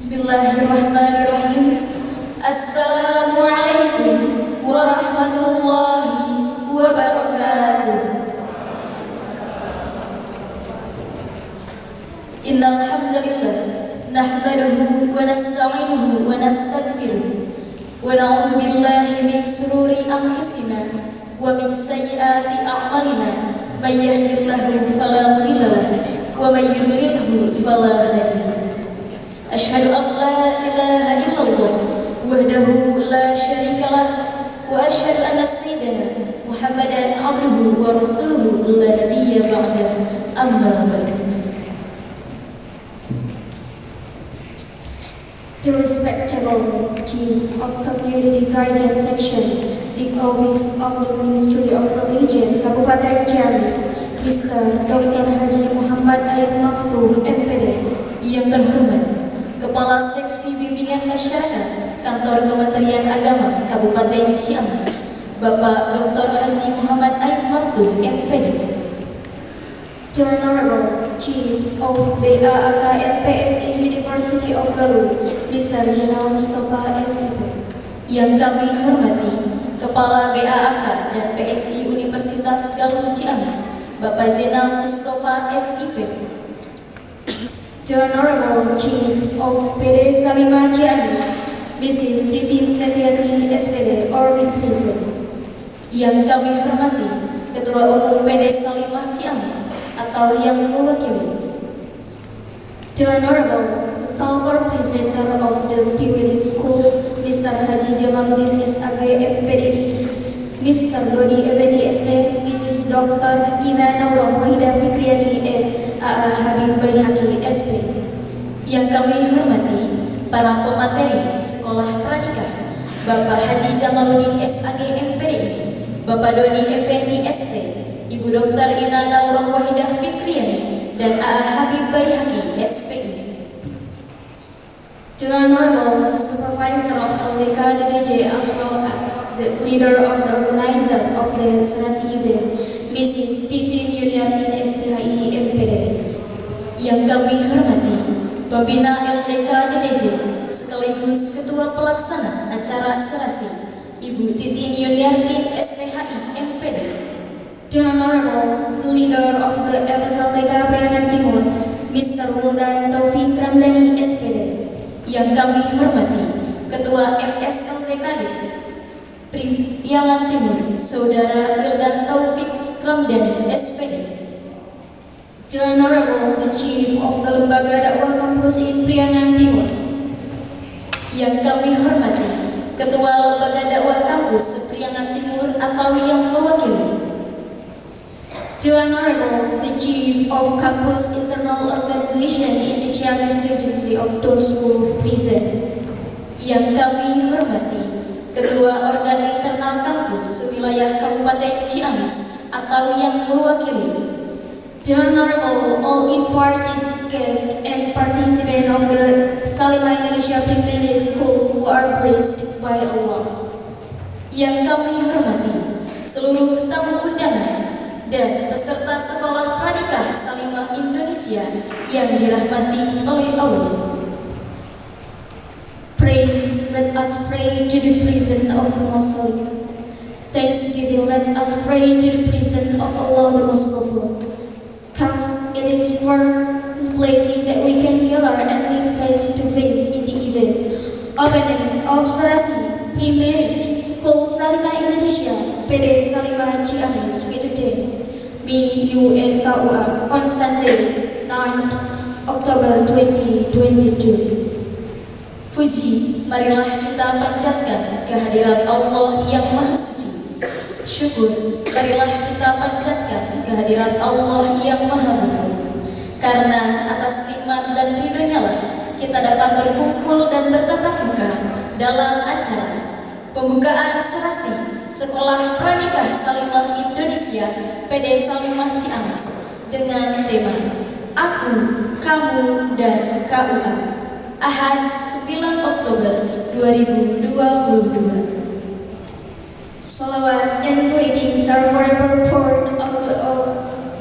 Bismillahirrahmanirrahim. Assalamualaikum warahmatullahi wabarakatuh. Innal hamdalillah nahmaduhu wa nasta'inuhu wa nastaghfiruh wa na'udzu billahi min shururi anfusina wa min sayyiati a'malina may yahdihillahu fala mudilla lahu wa may yudlilhu fala hadiya lahu. Asyhadu an la ilaha illallah wahdahu la syarika lah wa asyhadu anna sayyidana Muhammadan abduhu wa rasuluhu la nabiyya ba'dahu amma ba'du. The respectable Chief of Community Guidance Section, the Office of the Ministry of Religion, Kabupaten Ciamis, Mr. Dr. Haji Muhammad Aif Maftuh, MPD. Yang terhormat, Kepala Seksi Bimbingan Masyarakat Kantor Kementerian Agama Kabupaten Ciamis, Bapak Dr. Haji Muhammad Aif Maftuh, MPD. The Honorable Chief of BAAK NPSI University of Galuh, Mr. Jenal Mustafa SIP. Yang kami hormati, Kepala BAAK dan PSI Universitas Galuh Ciamis, Bapak Jenal Mustafa SIP. The Honorable Chief of PD Salimah Ciamis, Mrs. Titin Setiasi SPD or Present. Yang kami hormati, Ketua Umum PD Salimah Ciamis atau yang mewakili. The Honorable Talker Presenter of the Pre-Wedding School, Mr. Haji Jamaluddin SAG MPDI, Mr. Dodi Effendi SD, Mrs. Dr. Ina Naurah Wahidah Fikriani and AA Habib Baihaqi SP. Yang kami hormati para pemateri Sekolah Pranikah, Bapak Haji Jamaluddin SAG MPDI, Bapak Dodi Effendi ST, Ibu Dr. Ina Naurah Wahidah Fikriani dan AA Habib Baihaqi SPI. The Honorable the Supervisor of LDK DDJ as well as the leader of the organizer of the Senasi event, Mrs. Titin Yuniartin STHI MPD. Yang kami hormati, Pembina LDK DDJ sekaligus Ketua Pelaksana Acara Serasi, Ibu Titin Yuniartin STHI MPD. The Honorable the leader of the MSLDK Priangan Timur, Mr. Wildan Taufik Ramdhani SPD. Yang kami hormati, Ketua MSLDKD Priangan Timur, Saudara Wildan Taufik Ramdhani SPD. The Honorable the Chief of the Lembaga Dakwah Kampus in Priangan Timur. Yang kami hormati, Ketua Lembaga Dakwah Kampus Priangan Timur atau yang mewakili. The Honorable the Chief of Campus Internal Organization in the Ciamis Regency of those who present. Yang kami hormati, Ketua Organ Internal Kampus Sewilayah Kabupaten Ciamis atau yang mewakili. The Honorable all invited guests and participants of the Salimah Indonesia Pre-Med School who are blessed by Allah. Yang kami hormati, seluruh tamu undangan dan peserta Sekolah Pranikah Salimah Indonesia yang dirahmati oleh Allah. Praise, let us pray to the presence of the Most High. Thanksgiving, let us pray to the presence of Allah the Most Powerful. Cause it is for His blessing that we can gather and live face to face in the event opening of Serasi Pre-Marriage School Salimah Indonesia PD Salimah Ciamis with the date BUNKUA on Sunday 9th Oktober 2022. Puji, marilah kita panjatkan kehadirat Allah yang Maha Suci. Syukur, marilah kita panjatkan kehadirat Allah yang Maha Ghafur. Karena atas nikmat dan ridhonya lah kita dapat berkumpul dan bertatap muka dalam acara pembukaan Serasi Sekolah Pranikah Salimah Indonesia PD Salimah Ciamis dengan tema Aku, Kamu, dan KUA, Ahad 9 Oktober 2022. Salawat and greetings are forever poured out of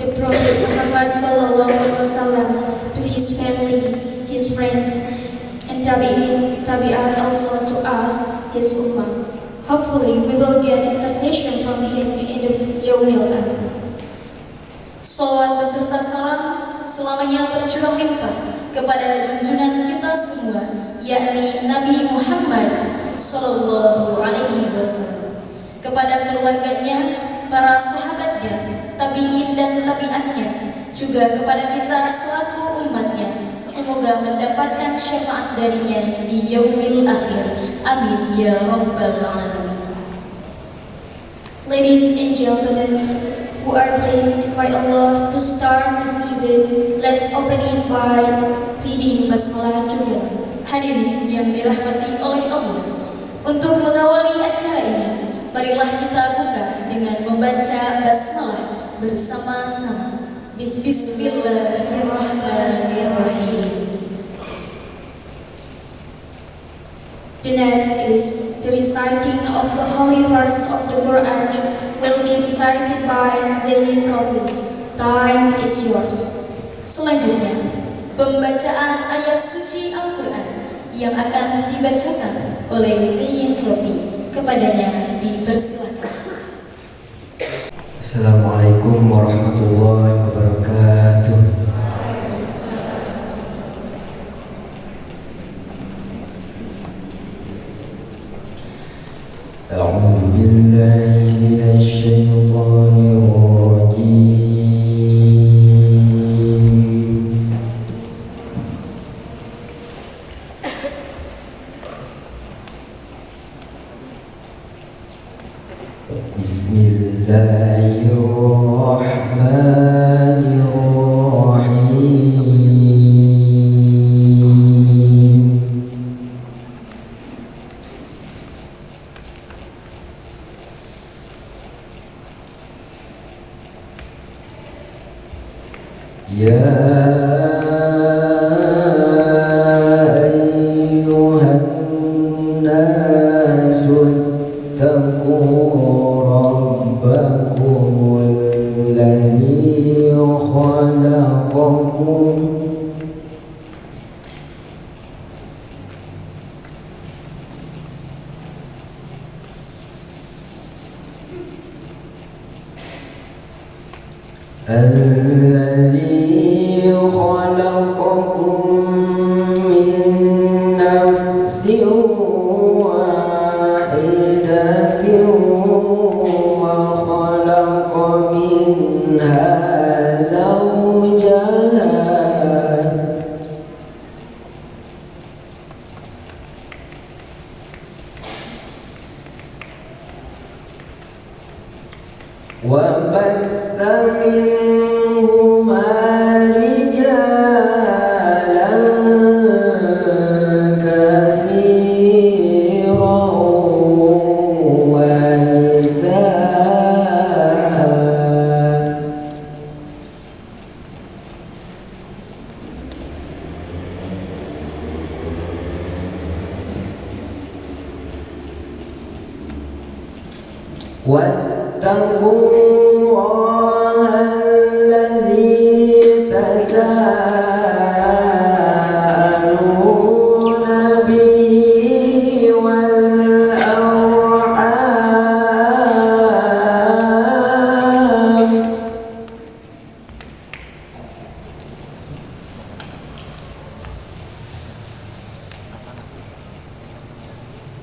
the Prophet Muhammad Sallallahu Alaihi Wasallam to his family, his friends, and tabi'at also to us, his ummah. Hopefully, we will get intercession from him in the Yaumil Akhir. Salawat beserta salam selamanya tercurah limpah kepada junjungan kita semua, yakni Nabi Muhammad Sallallahu Alaihi Wasallam, kepada keluarganya, para sahabatnya, tabi'in dan tabi'atnya, juga kepada kita selaku umatnya. Semoga mendapatkan syafaat darinya di Yaumil Akhir. Amin ya Rabbal Alamin. Ladies and gentlemen, who are blessed by Allah to start this event, let's open it by reading Basmalah together. Hadirin yang dirahmati oleh Allah, untuk mengawali acara ini, marilah kita buka dengan membaca basmalah bersama-sama. Bismillahirrahmanirrahim. The next is the reciting of the holy verse of the Quran will be recited by Zain Rafi. Time is yours. Selanjutnya, pembacaan ayat suci Al-Quran yang akan dibacakan oleh Zain Rafi. Kepadanya dipersilakan. Assalamualaikum warahmatullahi wabarakatuh. A'udzu billahi minasy syaithanir rajim. Bismillahirrahmanirrahim. Ya ayyuhan nasu ittaqu rabbakumul ladzi khalaqakum الذي خلقكم من نفس واحدة وخلق منها زوجها وبث منهما رجالا كثيرا ونساء واتقوا الله الذي تساءلون به والأرحام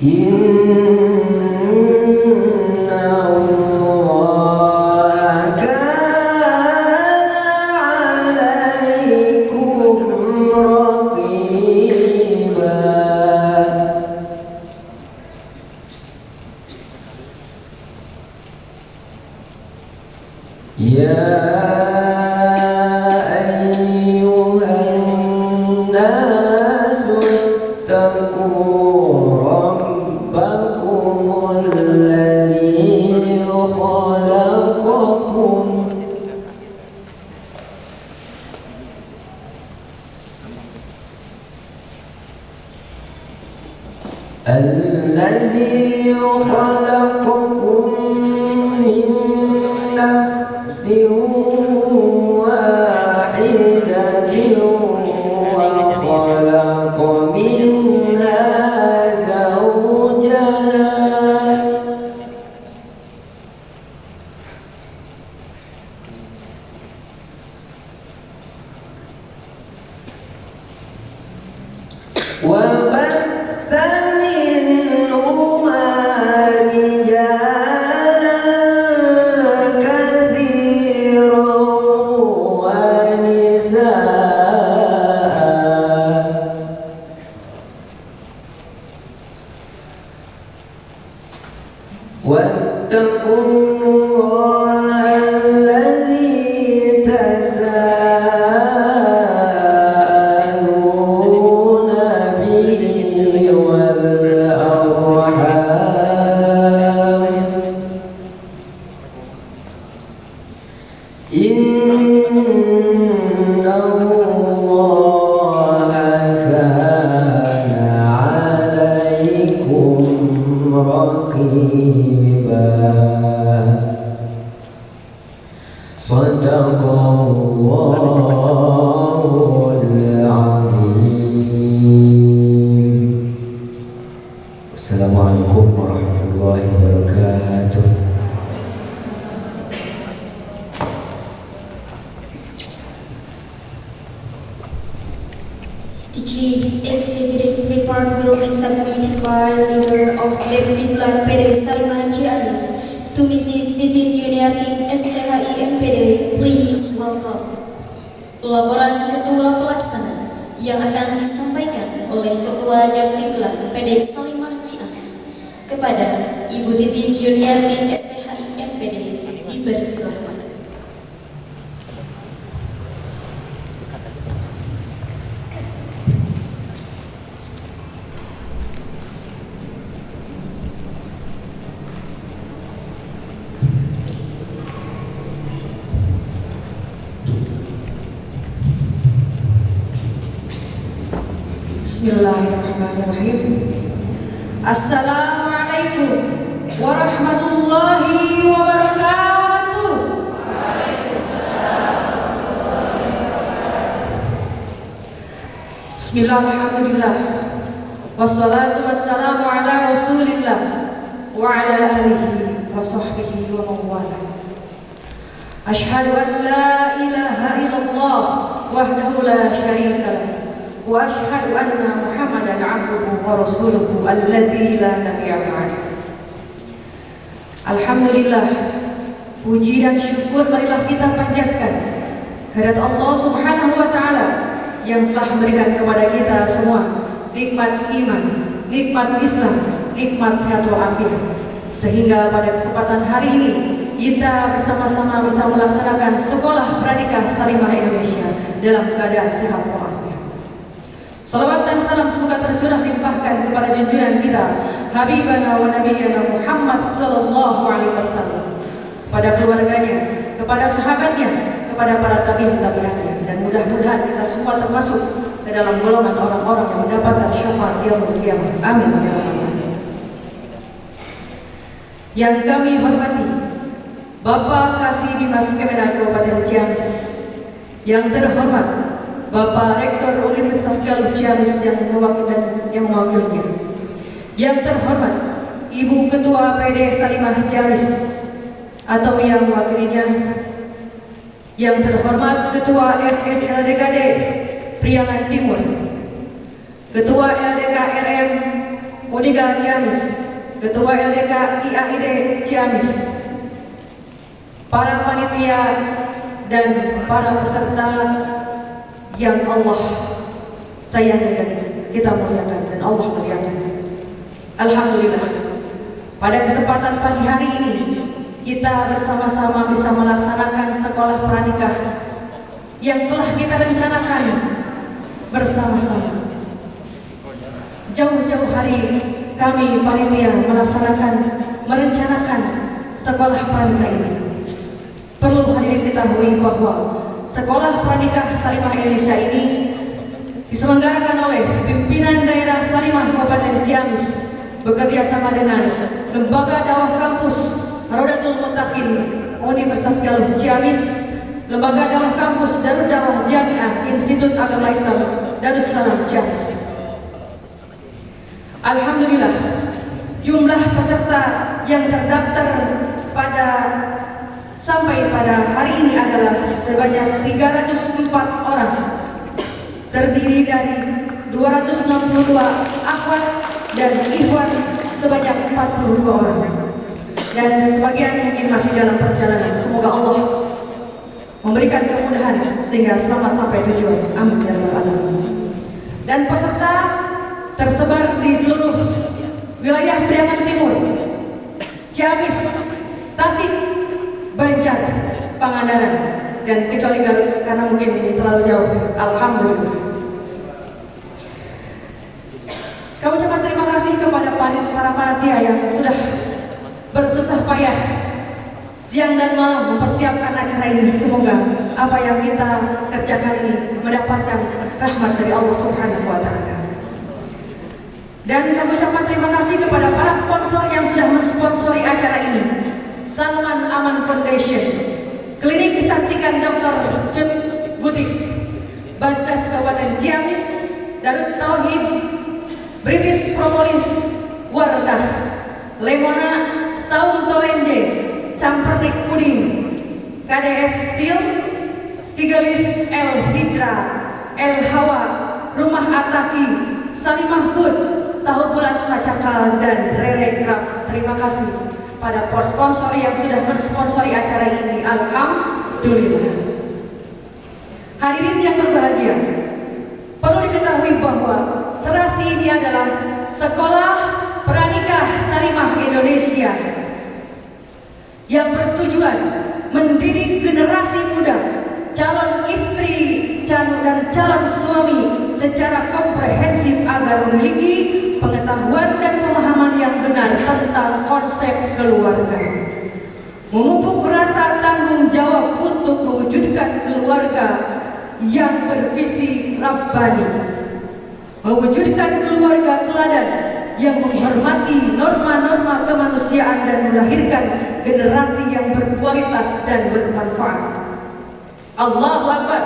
إن الله كان عليكم رقيبا يا أيها الناس اتقوا ربكم الذي خلقكم من نفس واحدة وخلق منها وبث منهما رجالا كثيرا ونساء واتقوا الله الذي تساءلون به والأرحام إن الله كان عليكم رقيبا صدق الله العظيم. Assalamualaikum warahmatullahi wabarakatuh. The Chief's executive report will be submitted by leader of Depdiklat PD Salimah Ciamis to Mrs. Titin Yuniartin STHI MPD. Please welcome. Laporan Ketua Pelaksana yang akan disampaikan oleh Ketua Depdiklat PD Salimah Ciamis kepada Ibu Titin Yuniartin STHI MPD dipersilakan. Bismillahirrahmanirrahim. Assalamualaikum warahmatullahi wabarakatuh. Bismillahirrahmanirrahim. Wassalatu wassalamu ala rasulillah wa ala alihi wa sahbihi wa mawalah. Ashhadu an la ilaha illallah wahdahu la syarika lah wa ashhadu anna Muhammadan abduhu wa rasuluhu alladzi la nabiyya ba'dahu. Alhamdulillah, puji dan syukur marilah kita panjatkan kehadirat Allah Subhanahu wa taala yang telah memberikan kepada kita semua nikmat iman, nikmat Islam, nikmat sehat walafiat, sehingga pada kesempatan hari ini kita bersama-sama bisa melaksanakan sekolah pranikah Salimah Indonesia dalam keadaan sehat walafiat. Salawat dan salam semoga tercurah limpahkan kepada junjungan kita Habibana wa Nabiyyana Muhammad sallallahu alaihi wasallam, pada keluarganya, kepada sahabatnya, kepada para tabi'in-tabi'annya, dan mudah-mudahan kita semua termasuk ke dalam golongan orang-orang yang mendapatkan syafaat yaumul qiyamah. Amin ya rabbal alamin. Yang kami hormati Bapak Kasih Dimas Kemenak Kabupaten Ciamis, yang terhormat Bapak Rektor Universitas Galuh Ciamis yang mewakilinya, yang terhormat Ibu Ketua PD Salimah Ciamis atau yang mewakilinya, yang terhormat Ketua FSLDKD Priangan Timur, Ketua LDK RM Uniga Ciamis, Ketua LDK IAID Ciamis, para panitia dan para peserta yang Allah sayangi dan kita muliakan dan Allah muliakan. Alhamdulillah, pada kesempatan pagi hari ini kita bersama-sama bisa melaksanakan sekolah pranikah yang telah kita rencanakan bersama-sama. Jauh-jauh hari kami panitia merencanakan sekolah pranikah ini. Perlu hadirin ketahui bahwa sekolah pranikah Salimah Indonesia ini diselenggarakan oleh pimpinan daerah Salimah Kabupaten Ciamis bekerja sama dengan Lembaga Dakwah Kampus Rodatul Muttaqin Universitas Galuh Ciamis, Lembaga Dakwah Kampus Darud Dakwah Jamiah Institut Agama Islam Darussalam Ciamis. Alhamdulillah, jumlah peserta yang terdaftar sampai pada hari ini adalah sebanyak 304 orang, terdiri dari 262 akhwat dan ikhwan sebanyak 42 orang. Dan sebagian mungkin masih dalam perjalanan. Semoga Allah memberikan kemudahan sehingga selamat sampai tujuan. Amin ya rabbal alamin. Dan peserta tersebar di seluruh wilayah Priangan Timur, Ciamis, Tasik, Banjar, Pangandaran, dan kecuali Garut karena mungkin terlalu jauh. Alhamdulillah. Kami ucapkan terima kasih kepada para panitia yang sudah bersusah payah siang dan malam mempersiapkan acara ini. Semoga apa yang kita kerjakan ini mendapatkan rahmat dari Allah Subhanahu wa Ta'ala. Dan kami ucapkan terima kasih kepada para sponsor yang sudah mensponsori acara ini. Salman Aman Foundation, Klinik Kecantikan Dr. Cut Butik, Basnas Kabupaten Ciamis, Darut Tauhid, British Propolis Wardah, Lemona Saung Tolenje, Campernik Puding, KDS Steel, Sigalis El Hijra, El Hawa, Rumah Ataki, Salimah Food, Tahu Bulat Macakal, dan Rere Craft. Terima kasih pada sponsor yang sudah mensponsori acara ini. Alhamdulillah. Hadirin yang berbahagia, perlu diketahui bahwa serasi ini adalah Sekolah Pranikah Salimah Indonesia yang bertujuan mendidik generasi muda, calon istri dan calon suami secara komprehensif agar memiliki pengetahuan dan pemahaman yang benar tentang konsep keluarga, memupuk rasa tanggung jawab untuk mewujudkan keluarga yang bervisi Rabbani, mewujudkan keluarga teladan yang menghormati norma-norma kemanusiaan dan melahirkan generasi yang berkualitas dan bermanfaat. Allahu Akbar.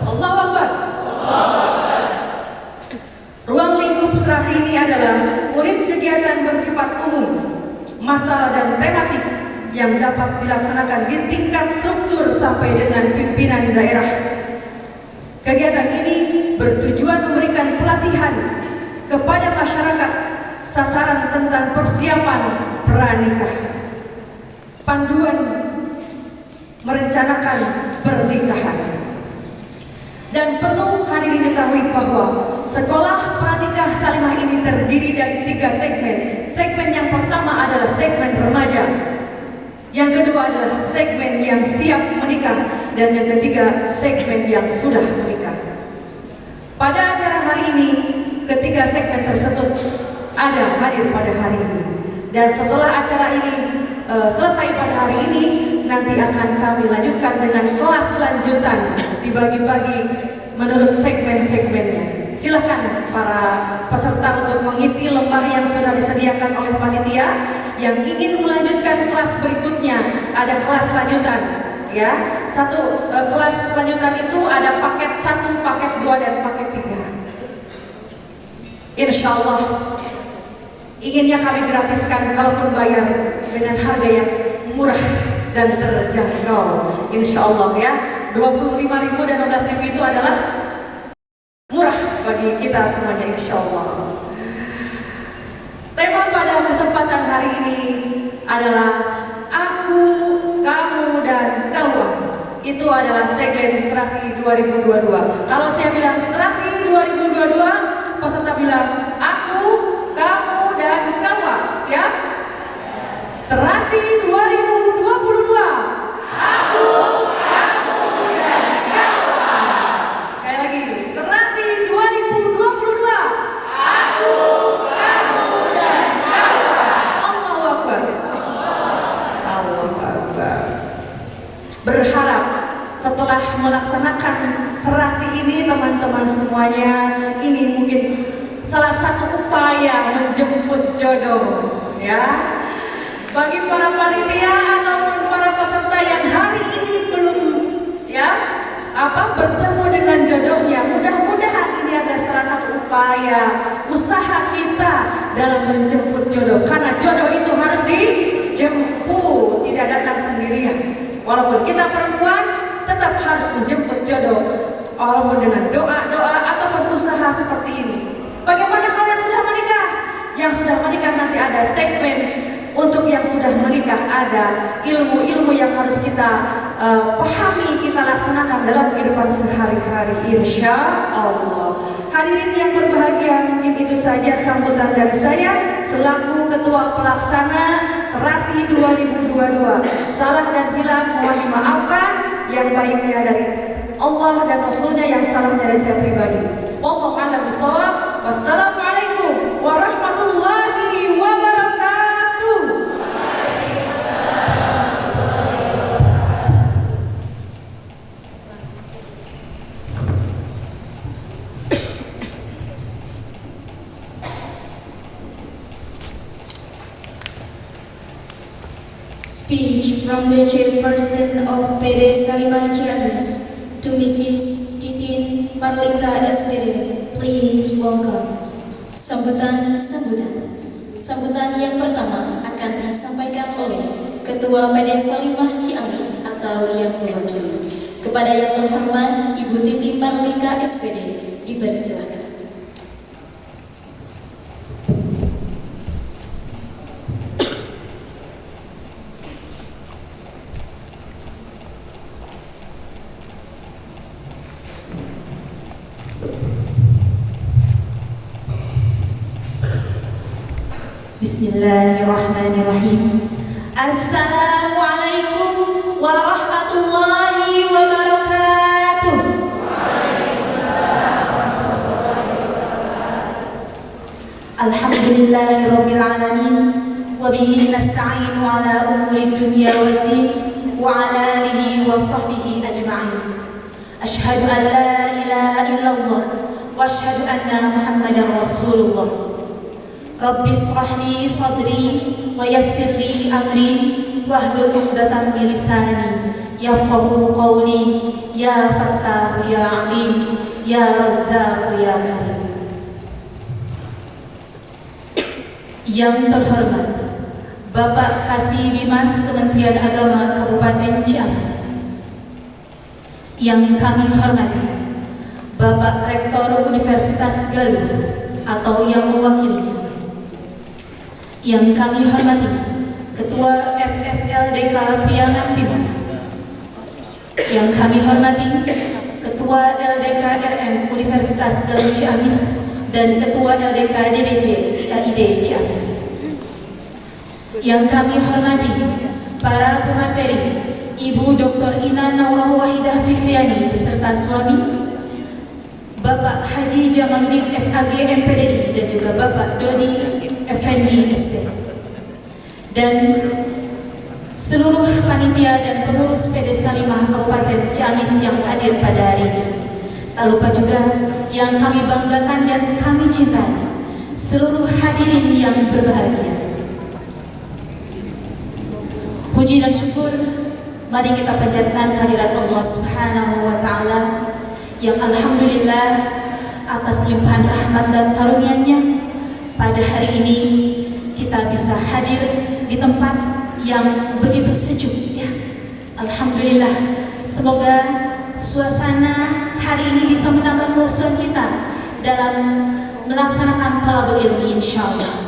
Allahu Akbar. Ruang lingkup serasi ini adalah unit kegiatan bersifat umum, massal dan tematik yang dapat dilaksanakan di tingkat struktur sampai dengan pimpinan daerah. Kegiatan ini bertujuan memberikan pelatihan kepada masyarakat sasaran tentang persiapan pranikah, panduan merencanakan pernikahan. Dan perlu hadirin ketahui bahwa Sekolah Pranikah Salimah ini terdiri dari 3 segmen. Segmen yang pertama adalah segmen remaja, yang kedua adalah segmen yang siap menikah, dan yang ketiga segmen yang sudah menikah. Pada acara hari ini, ketiga segmen tersebut ada hadir pada hari ini. Dan setelah acara ini selesai pada hari ini, nanti akan kami lanjutkan dengan kelas lanjutan, dibagi-bagi menurut segmen-segmennya. Silakan para peserta untuk mengisi lembar yang sudah disediakan oleh panitia. Yang ingin melanjutkan kelas berikutnya, ada kelas lanjutan, ya. Kelas lanjutan itu ada paket 1, paket 2, dan paket 3. Insya Allah inginnya kami gratiskan, kalaupun bayar dengan harga yang murah dan terjangkau. Insya Allah ya, 25.000 dan 16.000 itu adalah murah bagi kita semuanya, insya Allah. Tema pada kesempatan hari ini adalah Aku, Kamu, dan Kawan. Itu adalah tagline Serasi 2022. Kalau saya bilang Serasi 2022, peserta bilang Aku, Kamu, dan Kawan. Siap? Serasi 2022. Aku, Kamu, dan Kawan. Sekali lagi, Serasi 2022. Aku, Kamu, dan Kawan. Allahu Akbar. Allahu Akbar. Berharap setelah melaksanakan serasi ini, teman-teman semuanya, ini mungkin salah satu upaya menjemput jodoh, ya. Bagi para panitia ataupun para peserta yang hari ini belum bertemu dengan jodohnya, mudah-mudahan ini adalah salah satu upaya usaha kita dalam menjemput jodoh. Karena jodoh itu harus dijemput, tidak datang sendirian. Walaupun kita perempuan, tetap harus menjemput jodoh, walaupun dengan doa-doa ataupun ataupun usaha seperti ini. Bagaimana kalau yang sudah menikah? Yang sudah menikah nanti ada segmen untuk yang sudah menikah, ada ilmu-ilmu yang harus kita pahami, kita laksanakan dalam kehidupan sehari-hari, insya Allah. Hadirin yang berbahagia, mungkin itu saja sambutan dari saya selaku Ketua Pelaksana Serasi 2022. Salah dan hilang mohon dimaafkan, yang baiknya dari Allah dan Rasulnya, yang salahnya dari saya pribadi. Wallahu a'lam bishawab. Wassalamualaikum warahmatullahi wabarakatuh. Speech from the chairperson of PD Salimah Ciamis to Mrs. Titin Marlika SPD. Please welcome. Sambutan yang pertama akan disampaikan oleh Ketua PD Salimah Ciamis atau yang mewakili. Kepada yang terhormat Ibu Titin Marlika SPD, dipersilakan. Bismillahirrahmanirrahim. Assalamualaikum warahmatullahi wabarakatuh. Alhamdulillahirabbil alamin wa bihi nasta'inu ala umuri dunya waddin wa ala alihi wa sahbihi ajma'in. Asyhadu an la ilaha illallah wa asyhadu anna Muhammadar Rasulullah. Rabbi shrah li sadri wa yassir li amri wahlul 'uqdatam min lisani yafqahu qawli. Ya Fattah ya Alim ya Razzaq ya Karim. Yang terhormat Bapak Kasih Bimas Kementerian Agama Kabupaten Ciamis, yang kami hormati Bapak Rektor Universitas Galuh atau yang mewakilinya, yang kami hormati Ketua FSLDK Priangan Timur, yang kami hormati Ketua LDK RM Universitas Galuh Ciamis dan Ketua LDK DDJ IAID Ciamis, yang kami hormati para pemateri Ibu Dr. Ina Naurah Wahidah Fikriani beserta suami, Bapak Haji Jamaluddin SAG MPDI dan juga Bapak Dodi Effendi ST, dan seluruh panitia dan pengurus PD Salimah Kabupaten Ciamis yang hadir pada hari ini. Tak lupa juga yang kami banggakan dan kami cintai, seluruh hadirin yang berbahagia. Puji dan syukur mari kita panjatkan kehadirat Allah Subhanahu wa Ta'ala, yang alhamdulillah atas limpahan rahmat dan karunia-Nya pada hari ini kita bisa hadir di tempat yang begitu sejuk ya. Alhamdulillah, semoga suasana hari ini bisa menambah keusuhan kita dalam melaksanakan talabul ilmi insyaallah.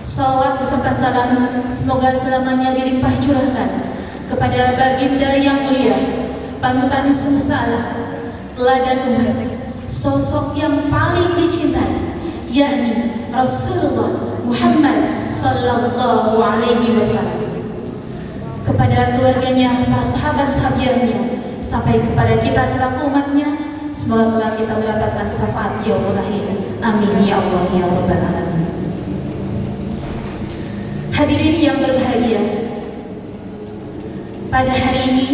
Salawat beserta salam semoga selamanya dilimpah curahkan kepada baginda yang mulia, panutan semesta alam, teladan umat, sosok yang paling dicintai, yakni Rasulullah Muhammad sallallahu alaihi wasallam, kepada keluarganya, para sahabat-sahabatnya, sampai kepada kita selaku umatnya. Semoga kita mendapatkan syafaat yaumul akhir. Amin ya Allah ya rabbal alamin. Hadirin yang berbahagia, pada hari ini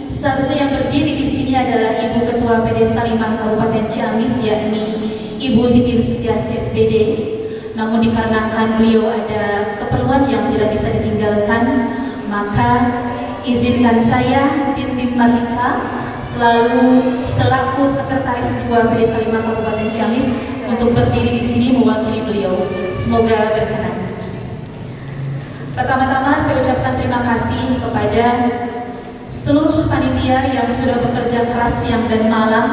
seharusnya yang berdiri di sini adalah Ibu Ketua PD Salimah Kabupaten Ciamis, yakni Ibu Titin Setiasi SPD. Namun dikarenakan beliau ada keperluan yang tidak bisa ditinggalkan, maka izinkan saya Titin Marlika selaku Sekretaris 2 PD Salimah Kabupaten Ciamis untuk berdiri di sini mewakili beliau. Semoga berkenan. Pertama-tama saya ucapkan terima kasih kepada seluruh panitia yang sudah bekerja keras siang dan malam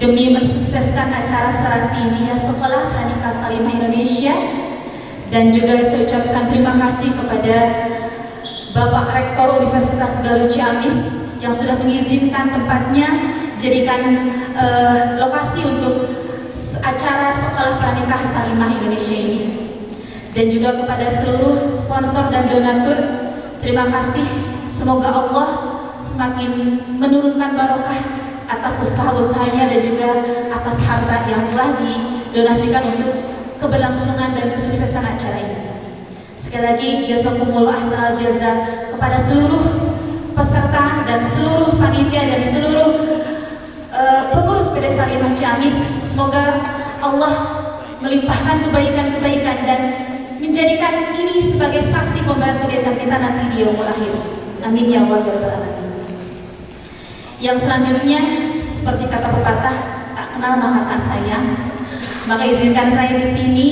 demi mensukseskan acara serasi ini ya Sekolah Pranikah Salimah Indonesia. Dan juga saya ucapkan terima kasih kepada Bapak Rektor Universitas Galuh Ciamis yang sudah mengizinkan tempatnya dijadikan lokasi untuk acara Sekolah Pranikah Salimah Indonesia ini. Dan juga kepada seluruh sponsor dan donatur, terima kasih. Semoga Allah semakin menurunkan barokah atas usaha-usahanya dan juga atas harta yang telah didonasikan untuk keberlangsungan dan kesuksesan acara ini. Sekali lagi jazakumullah ahsanal jaza kepada seluruh peserta dan seluruh panitia dan seluruh pengurus PD Salimah Ciamis. Semoga Allah melimpahkan kebaikan-kebaikan dan menjadikan ini sebagai saksi pembantu kita nanti di yaumul akhir. Amin ya Allah ya rabbal alamin. Yang selanjutnya, seperti kata pepatah, tak kenal maka tak sayang. Maka izinkan saya di sini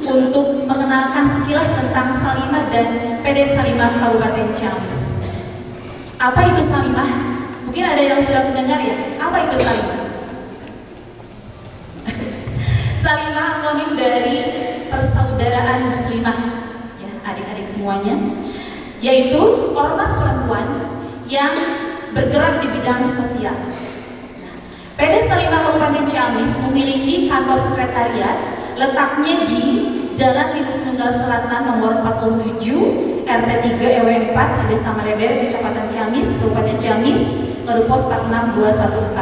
untuk mengenalkan sekilas tentang Salimah dan PD Salimah Kabupaten Ciamis. Apa itu Salimah? Mungkin ada yang sudah mendengar ya. Apa itu Salimah? Salimah akronim dari Persaudaraan Muslimah, ya adik-adik semuanya, yaitu ormas perempuan yang bergerak di bidang sosial. PD Salimah Kabupaten Ciamis memiliki kantor sekretariat letaknya di Jalan Linus Tunggal Selatan nomor 47 RT 3 RW 4 Desa Maleber, Kecamatan Ciamis, Kabupaten Ciamis, kode pos 46214.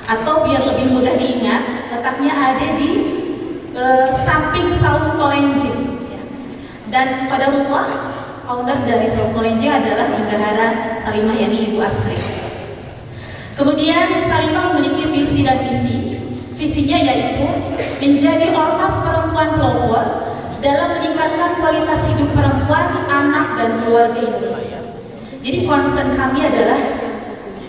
Atau biar lebih mudah diingat, letaknya ada di samping Saung Kolenjing. Dan qadarullah, owner dari Saung Kolenjing adalah bendahara Salimah yakni Ibu Asri. Kemudian Salimah memiliki visi dan misi. Visinya yaitu menjadi ormas perempuan pelopor dalam meningkatkan kualitas hidup perempuan, anak, dan keluarga Indonesia. Jadi concern kami adalah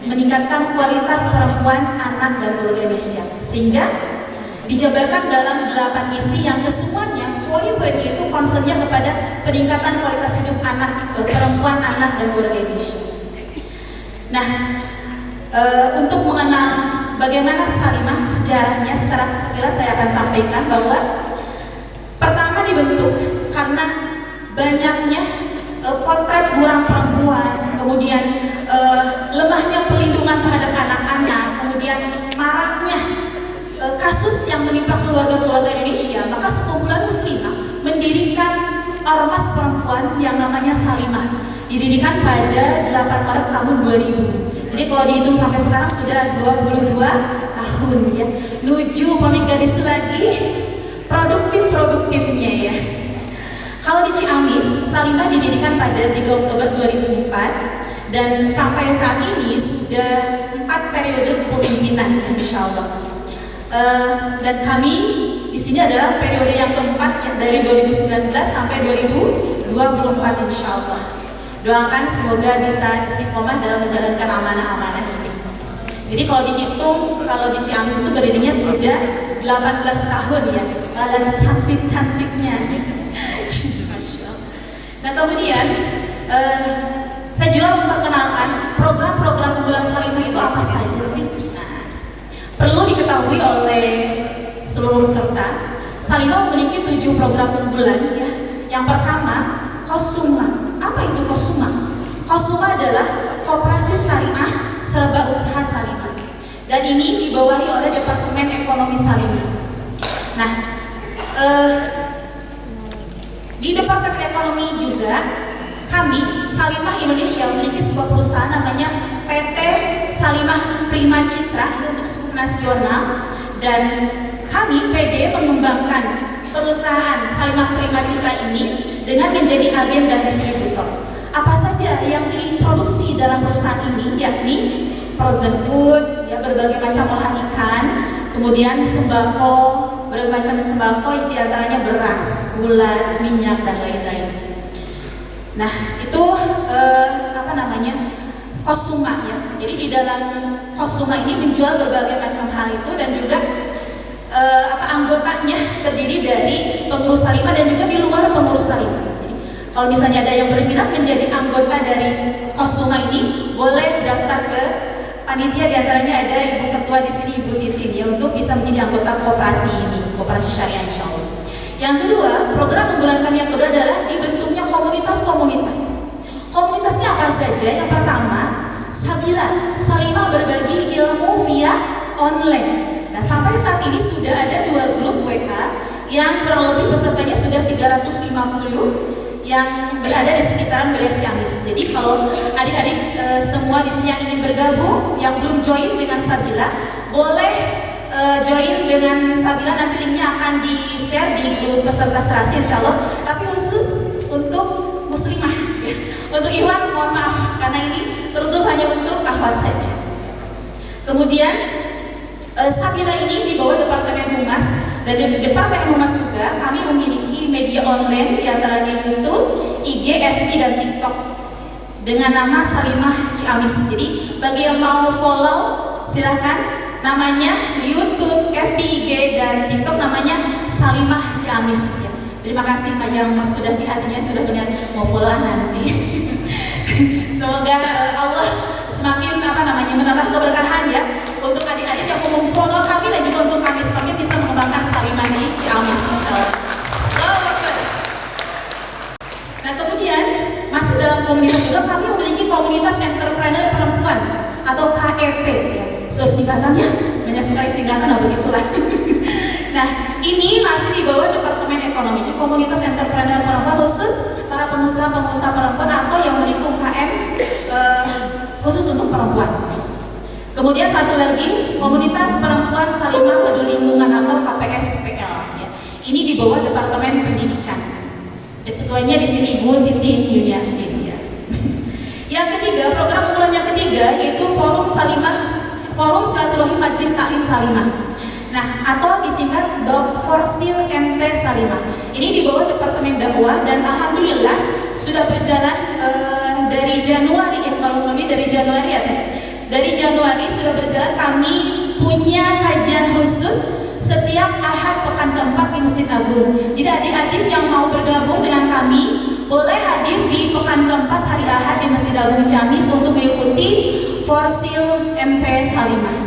meningkatkan kualitas perempuan, anak, dan keluarga Indonesia. Sehingga dijabarkan dalam 8 misi yang kesemuanya poin-poinnya itu concernnya kepada peningkatan kualitas hidup anak, perempuan, anak, dan keluarga Indonesia. Nah, untuk mengenal bagaimana Salimah sejarahnya secara sekilas saya akan sampaikan bahwa pertama dibentuk karena banyaknya potret buram perempuan, kemudian lemahnya perlindungan terhadap anak-anak, kemudian maraknya kasus yang menimpa keluarga-keluarga Indonesia. Maka sekumpulan muslimah mendirikan ormas perempuan yang namanya Salimah, didirikan pada 8 Maret tahun 2000. Jadi kalau dihitung sampai sekarang sudah 22 tahun ya. Nuju pamit gadis itu lagi produktifnya ya. Kalau di Ciamis, Salimah didirikan pada 3 Oktober 2004 dan sampai saat ini sudah 4 periode kepemimpinan insya Allah. Dan kami di sini adalah periode yang keempat ya, dari 2019 sampai 2024 insya Allah. Doakan semoga bisa istiqomah dalam menjalankan amanah-amanah ini. Jadi kalau dihitung, kalau di Ciamis itu berdirinya sudah 18 tahun ya, lagi cantik-cantiknya. Nah kemudian saya juga memperkenalkan program-program unggulan Salimah itu apa saja sih. Perlu diketahui oleh seluruh peserta, Salimah memiliki 7 program unggulan ya. Yang pertama, Kosuma. Apa itu Kosuma? Kosuma adalah Koperasi Syariah Serba Usaha Salimah. Dan ini dibawahi oleh Departemen Ekonomi Salimah. Nah, di Departemen Ekonomi juga kami Salimah Indonesia memiliki sebuah perusahaan namanya PT Salimah Prima Citra untuk skup nasional, dan kami PD mengembangkan perusahaan Salimah Prima Citra ini dengan menjadi agen dan distributor. Apa saja yang diproduksi dalam perusahaan ini, yakni frozen food, ya berbagai macam olahan ikan, kemudian sembako, berbagai macam sembako, diantaranya beras, gula, minyak, dan lain-lain. Nah itu Kosuma ya. Jadi di dalam Kosuma ini menjual berbagai macam hal itu, dan juga anggotanya terdiri dari pengurus Salimah dan juga di luar pengurus Salimah. Jadi, kalau misalnya ada yang berminat menjadi anggota dari Kosuma ini, boleh daftar ke panitia diantaranya ada Ibu Ketua di sini, Ibu Titin ya, untuk bisa menjadi anggota koperasi ini, koperasi syariah insya Allah. Yang kedua, program unggulan kami yang kedua adalah dibentuknya komunitas-komunitas. Komunitasnya apa saja? Yang pertama, Sabila, Salimah berbagi ilmu via online. Nah, sampai saat ini sudah ada 2 grup WA yang kurang lebih pesertanya sudah 350 yang berada di sekitaran wilayah Ciamis. Jadi kalau adik-adik semua di sini yang ingin bergabung, yang belum join dengan Sabila, boleh join dengan Sabila, nanti linknya akan di-share di grup peserta serasi insya Allah. Tapi khusus untuk muslimah ya. Untuk ikhwan mohon maaf karena ini tertutup hanya untuk akhwat saja. Kemudian Sabila ini di bawah Departemen Humas, dan di Departemen Humas juga kami memiliki media online diantaranya YouTube, IG, FB, dan TikTok dengan nama Salimah Ciamis. Jadi bagi yang mau follow silahkan, namanya YouTube, FB, IG, dan TikTok namanya Salimah Ciamis ya. Terima kasih Pak yang sudah di hatinya sudah benar mau follow nanti. Semoga Allah semakin menambah keberkahan ya untuk adik-adik yang mau follow kami dan juga untuk kami semakin bisa mengembangkan Salimah di Ciamis insyaallah. Nah, kemudian masih dalam komunitas juga kami memiliki komunitas entrepreneur perempuan atau KEP ya. So singkatannya banyak sekali singkatan, begitulah. Nah, ini masih di bawah Departemen Ekonomi. Ini komunitas entrepreneur perempuan khusus para pengusaha-pengusaha perempuan atau yang memiliki UKM khusus untuk perempuan. Kemudian satu lagi komunitas perempuan Salimah Peduli Lingkungan atau KPSPL. Ya. Ini di bawah Departemen Pendidikan. Ketuanya di sini Ibu Titin Yuniartin. Ya. Yang ketiga, program unggulan yang ketiga yaitu Forum Silaturahim Majelis Taklim Salimah. Nah, atau disingkat Forsil MT Salimah. Ini di bawah Departemen Dakwah dan alhamdulillah sudah berjalan dari Januari ya, kalau kami dari Januari ya. Dari Januari sudah berjalan, kami punya kajian khusus setiap Ahad pekan keempat di Masjid Agung. Jadi adik-adik yang mau bergabung dengan kami boleh hadir di pekan keempat hari Ahad di Masjid Agung Ciamis untuk mengikuti Forsil MT Salimah.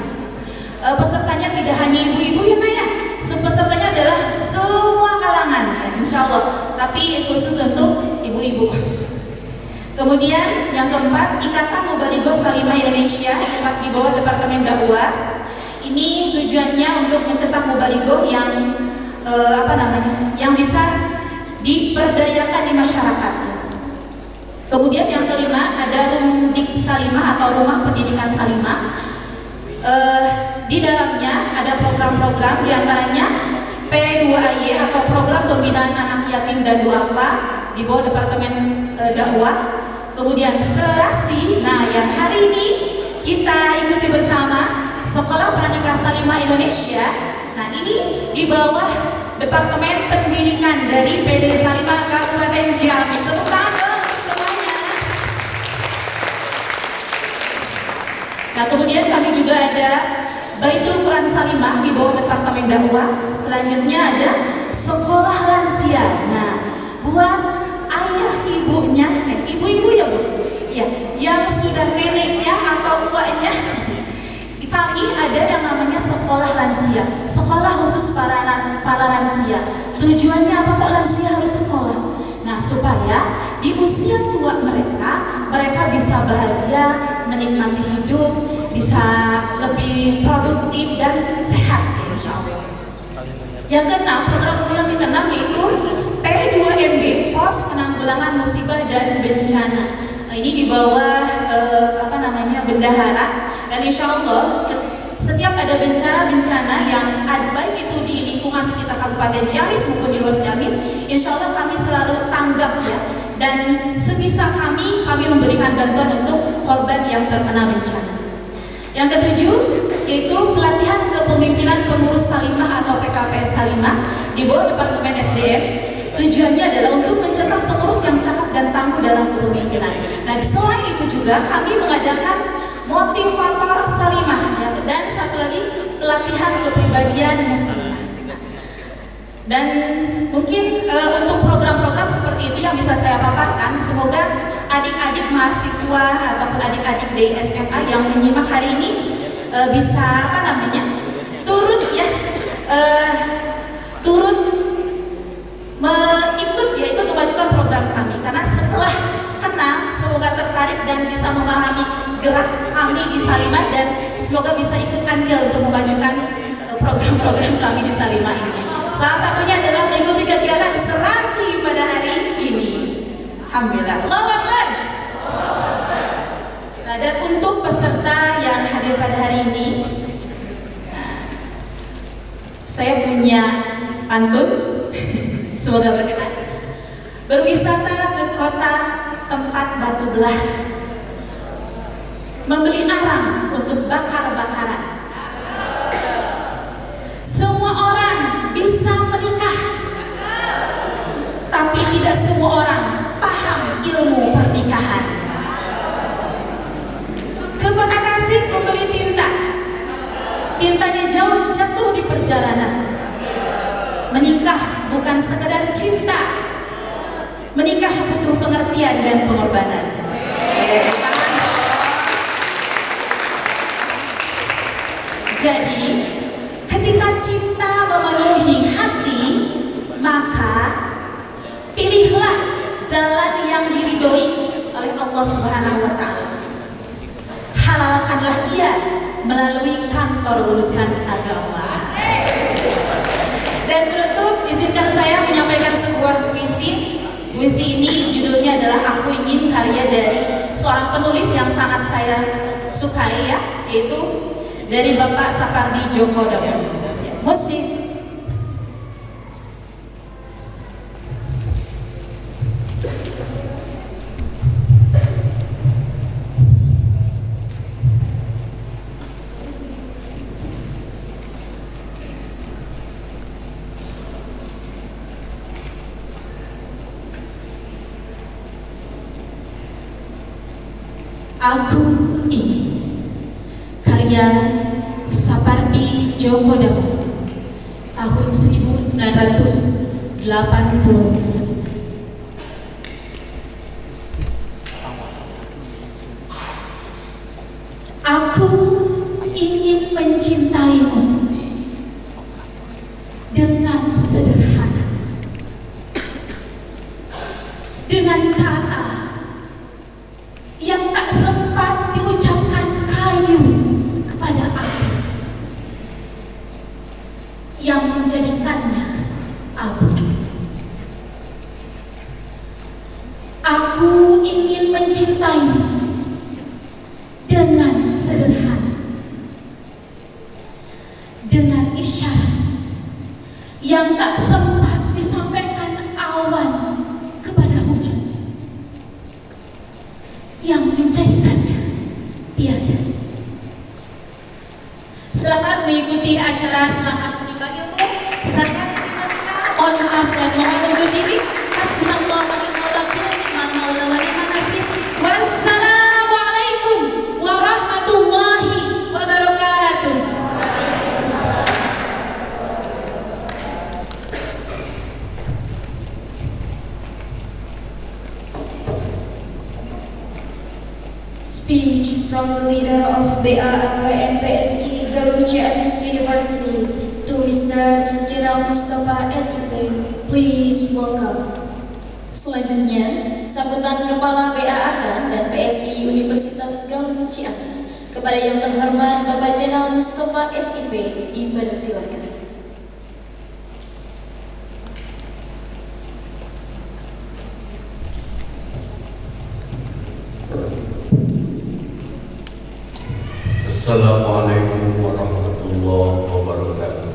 Pesertanya tidak hanya ibu-ibu ya Naya, pesertanya adalah semua kalangan ya, insya Allah, tapi khusus untuk ibu-ibu. Kemudian yang keempat, Ikatan Mubalighah Salimah Indonesia di bawah Departemen Dakwah. Ini tujuannya untuk mencetak mubalighah yang yang bisa diperdayakan di masyarakat. Kemudian yang kelima ada Rumdik Salimah atau Rumah Pendidikan Salimah. Di dalamnya ada program-program diantaranya P2AY atau Program Pembinaan Anak Yatim dan Duafa di bawah Departemen Dakwah. Kemudian Serasi, nah yang hari ini kita ikuti bersama Sekolah Pranikah Salimah Indonesia. Nah ini di bawah Departemen Pendidikan dari PD Salimah Kabupaten Ciamis. Tepuk tangan dong untuk semuanya. Nah kemudian kami juga ada Baitul Quran Salimah di bawah Departemen Dakwah. Selanjutnya ada Sekolah Lansia. Nah buat ayah ibunya, ibu-ibu ya Bu, ya, yang sudah neneknya atau uaknya, kami ada yang namanya sekolah lansia, sekolah khusus para lansia. Tujuannya apa kok lansia harus sekolah? Nah supaya di usia tua mereka bisa bahagia, menikmati hidup, bisa lebih produktif dan sehat insya Allah. Yang keenam, program unggulan yang keenam yaitu P2MB, Pos Penanggulangan Musibah dan Bencana. Ini di bawah bendahara, dan insya Allah setiap ada bencana-bencana yang baik itu di lingkungan sekitar Kabupaten Ciamis maupun di luar Ciamis, insya Allah kami selalu tanggap ya, dan sebisa kami memberikan bantuan untuk korban yang terkena bencana. Yang ketujuh yaitu pelatihan kepemimpinan pengurus Salimah atau PKPS Salimah di bawah Departemen SDM. Tujuannya adalah untuk mencetak pengurus yang cakap dan tangguh dalam kepemimpinan. Nah, selain itu juga kami mengadakan motivator Salimah ya, dan satu lagi pelatihan kepribadian muslimah. Dan mungkin untuk program-program seperti itu yang bisa saya paparkan, semoga adik-adik mahasiswa ataupun adik-adik dari SMA yang menyimak hari ini bisa turut ikut memajukan program kami, karena setelah kenal semoga tertarik dan bisa memahami gerak kami di Salimah dan semoga bisa ikut andil untuk memajukan program-program kami di Salimah ini. Salah satunya adalah mengikuti kegiatan serasi pada hari ini. Alhamdulillah. Allahu Akbar. Nah, dan untuk peserta yang hadir pada hari ini, saya punya pantun, semoga berkenan. Berwisata ke kota tempat batu belah, membeli arang untuk bakar-bakaran. Semua orang bisa menikah, tapi tidak semua orang paham ilmu pernikahan. Ke kota Tasik membeli tinta, tintanya jatuh di perjalanan. Menikah bukan sekedar cinta, menikah butuh pengertian dan pengorbanan. Jadi ketika cinta memenuhi hati, maka pilihlah jalan yang diridhoi oleh Allah Subhanahu wa Ta'ala. Halalkanlah ia melalui kantor urusan agama. Dan penutup, izinkan saya menyampaikan sebuah puisi. Puisi ini judulnya adalah Aku Ingin, karya dari seorang penulis yang sangat saya sukai, yaitu dari Bapak Sapardi Djoko Damono. Musik. Aku Ingin, karya Sapardi Djoko Damono, tahun 1989. Aku ingin mencintaimu dengan sederhana, dengan kata yang tak sempat diucapkan kayu kepada aku, yang menjadikannya abu. Aku ingin mencintaimu dengan sederhana, dengan isyarat yang tak sempat disampaikan awan kepada hujan, yang menjadikannya tiada. Selamat mengikuti acara Selamat Menikmati Umum. Saya mohon maaf dan mohon undur diri. Hasbunallah wa ni'mal wakil, ni'mal maula wa ni'man nasir. Wassalamualaikum warahmatullahi wabarakatuh. Speech from the leader of BAAK and PSI Galuh Ciamis University to Mr. Jenal Mustafa SIP. Please welcome. Selanjutnya, sambutan Kepala BAAK dan PSI Universitas Galuh Ciamis kepada yang terhormat Bapak Jenal Mustafa SIP dipersilakan. Assalamualaikum warahmatullahi wabarakatuh.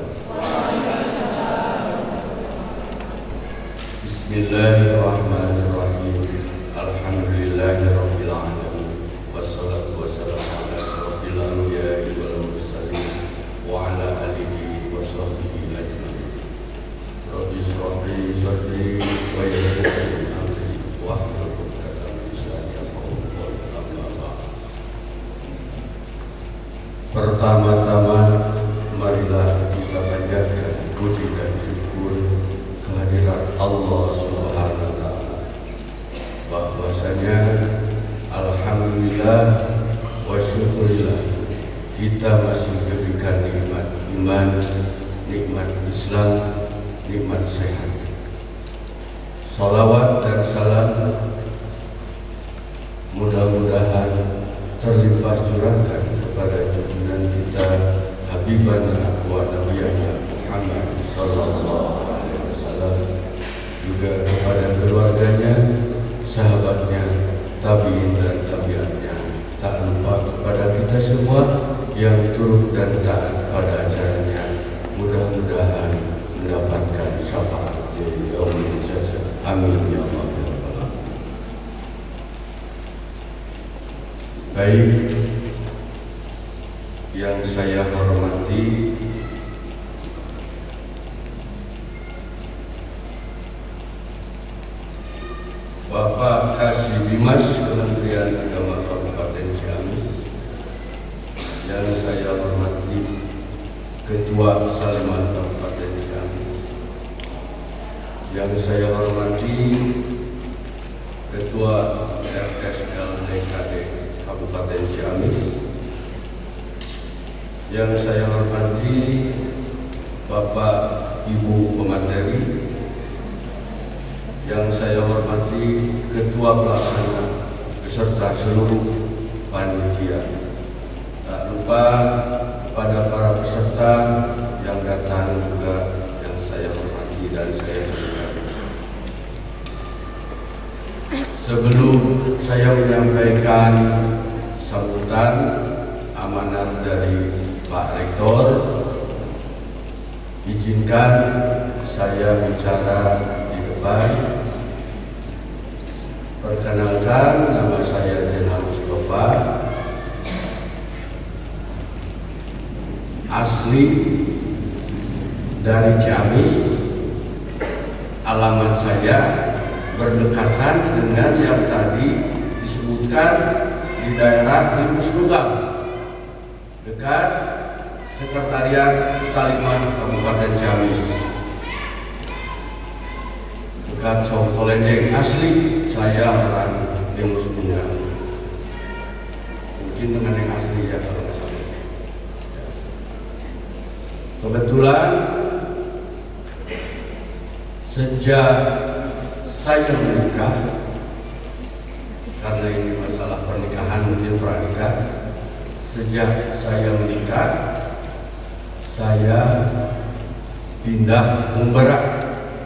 Bismillahirrahmanirrahim. Alhamdulillahirabbil alamin. Wassalatu wassalamu ala asyrofil anbiya'i wal mursalin wa ala alihi wa sahbihi ajmain. Rabbi shrah li sadri wa yassir li amri wahlul 'uqdatam min lisani yafqahu qawli. Amma ba'd. Pertama-tama, marilah kita panjatkan puji dan syukur kehadirat Allah Subhanahu wa Ta'ala, bahwasanya Alhamdulillah wa syukurillah, kita masih diberikan nikmat iman, nikmat Islam, nikmat sehat. Salawat dan salam mudah-mudahan terlimpah curahkan kepada junjungan kita Habibana wa Nabiyana Muhammad sallallahu alaihi wasallam, juga kepada keluarganya, sahabatnya, tabi'in dan tabi'atnya, tak lupa kepada kita semua yang turut dan taat pada ajarannya. Mudah-mudahan mendapatkan syafaat yaumil jazaa. Amin ya Allah. Baik, yang saya hormati Bapak Kasih Bimas Kementerian Agama Kabupaten Ciamis, yang saya hormati Ketua Saliman Kabupaten Ciamis, yang saya hormati Ketua RSLDKD Kabupaten Ciamis, yang saya hormati Bapak Ibu Pemateri, yang saya hormati Ketua Pelaksana beserta seluruh panitia. Tak lupa kepada para peserta yang datang juga yang saya hormati dan saya cintai. Sebelum saya menyampaikan sambutan amanat dari Pak Rektor, izinkan saya bicara di depan. Perkenalkan, nama saya Zainal Mustafa, asli dari Ciamis. Alamat saya berdekatan dengan yang tadi disebutkan di daerah Limus Lugam, dekat Sekretariat Saliman Kabupaten Ciamis, dekat Songkolendeng. Asli saya orang Limus Lugam, mungkin dengan yang asli ya kalau nggak salah. Kebetulan sejak saya menikah, karena ini masalah pernikahan mungkin pranikah, sejak saya menikah saya pindah memberak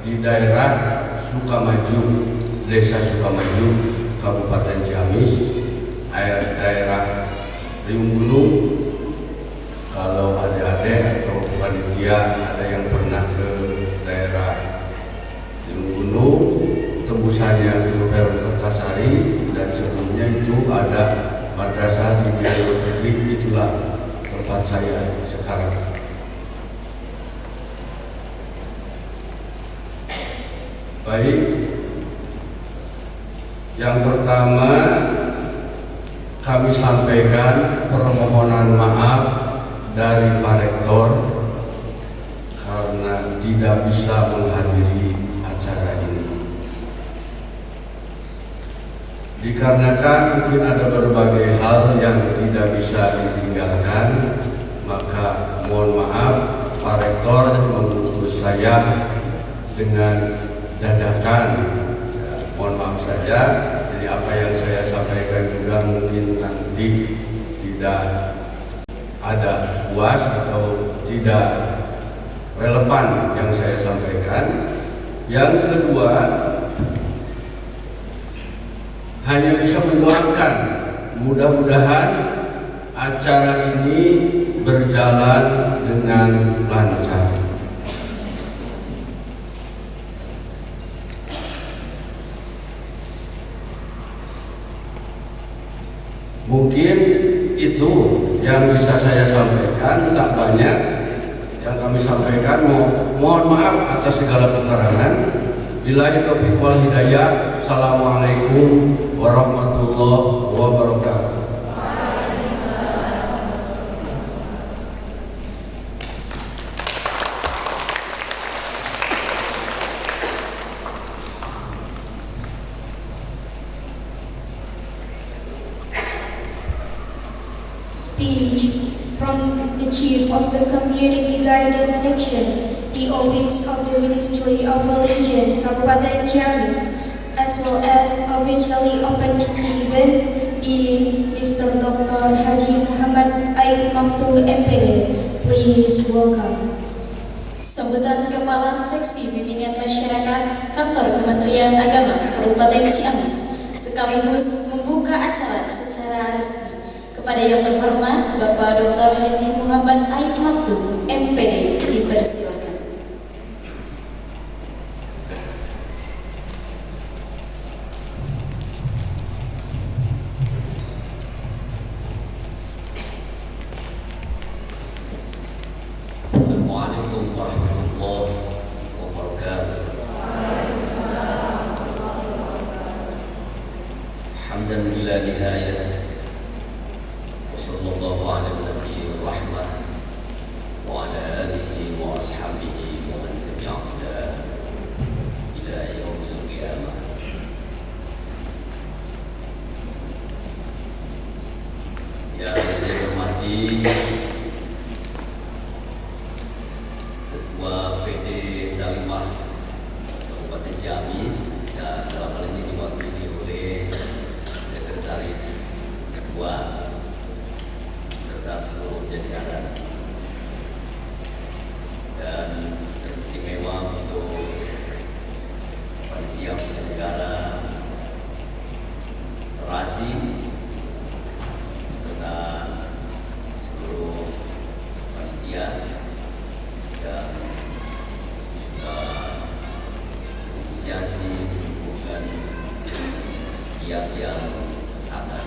di daerah Sukamaju, Desa Sukamaju, Kabupaten Ciamis, daerah Riung Gunung. Kalau adik-adik atau panitia ada yang pernah ke daerah Riung Gunung, tembusannya ke Peron Kertasari, dan sebelumnya itu ada Madrasah Imam Negeri, itulah tempat saya sekarang. Baik, yang pertama kami sampaikan permohonan maaf dari Pak Rektor karena tidak bisa menghadiri acara ini. Dikarenakan mungkin ada berbagai hal yang tidak bisa ditinggalkan, maka mohon maaf Pak Rektor mengutus saya dengan dadakan. Ya, mohon maaf saja. Jadi apa yang saya sampaikan juga mungkin nanti tidak ada puas atau tidak relevan yang saya sampaikan. Yang kedua, hanya bisa mendoakan mudah-mudahan acara ini berjalan dengan lancar. Mungkin itu yang bisa saya sampaikan, tak banyak yang kami sampaikan. Mohon maaf atas segala kekurangan. Billahi taufiq wal hidayah. Assalamualaikum warahmatullahi wabarakatuh. speech from the Chief of the Community Guidance Section, the Office of the Ministry of Religion, Kabupaten Ciamis, as well as officially opened the event, Dean Mr. Dr. Haji Muhammad Aib Maftuh MPD. Please welcome. Sambutan Kepala Seksi Bimbingan Masyarakat Kantor Kementerian Agama Kabupaten Ciamis sekaligus membuka acara secara resmi. Kepada yang terhormat Bapak Dr. Haji Muhammad Aib Maftuh MPD dipersilakan. Assalamualaikum warahmatullahi wabarakatuh. Hamdan bila nihayah. Wassallallahu ala nabiyyi rahmah wa ala alihi wa ashabihi wa man tabi'ahum ila yaumil qiyamah. Yang saya hormati Ketua PD Salimah Kabupaten Ciamis, dan dalam hal ini diwakili oleh Sekretaris Kedua serta seluruh jajaran, dan teristimewa untuk panitia penyelenggara serasi serta seluruh panitia yang sudah inisiasi bukan kiat yang sangat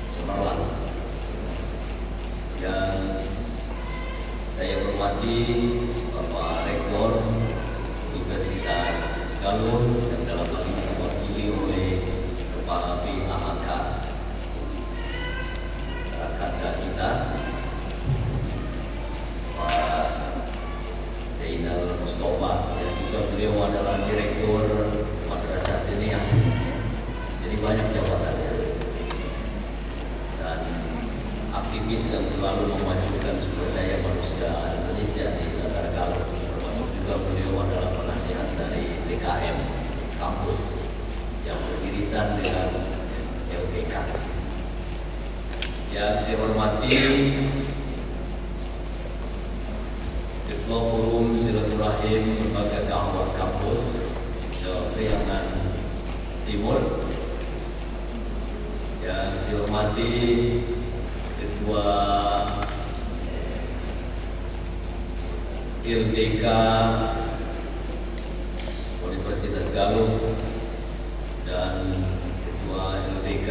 cemerlang. Yang saya hormati Bapak Rektor Universitas Galur, yang dalam hal ini diwakili oleh Kepala PAHK Rakada kita, Pak Zainal Mustafa, yang juga beliau adalah Direktur Madrasah Diniyah. Jadi banyak jabatannya, dan aktivis yang selalu memajukan sumber daya manusia Indonesia di negara Galuh, termasuk juga beliau adalah penasihat dari DKM kampus yang beririsan dengan LPK. Yang saya hormati Ketua Forum Silaturahim Lembaga Dakwah Kampus Jawa Priangan Timur. Yang saya hormati Ketua LDK Universitas Galuh dan Ketua LDK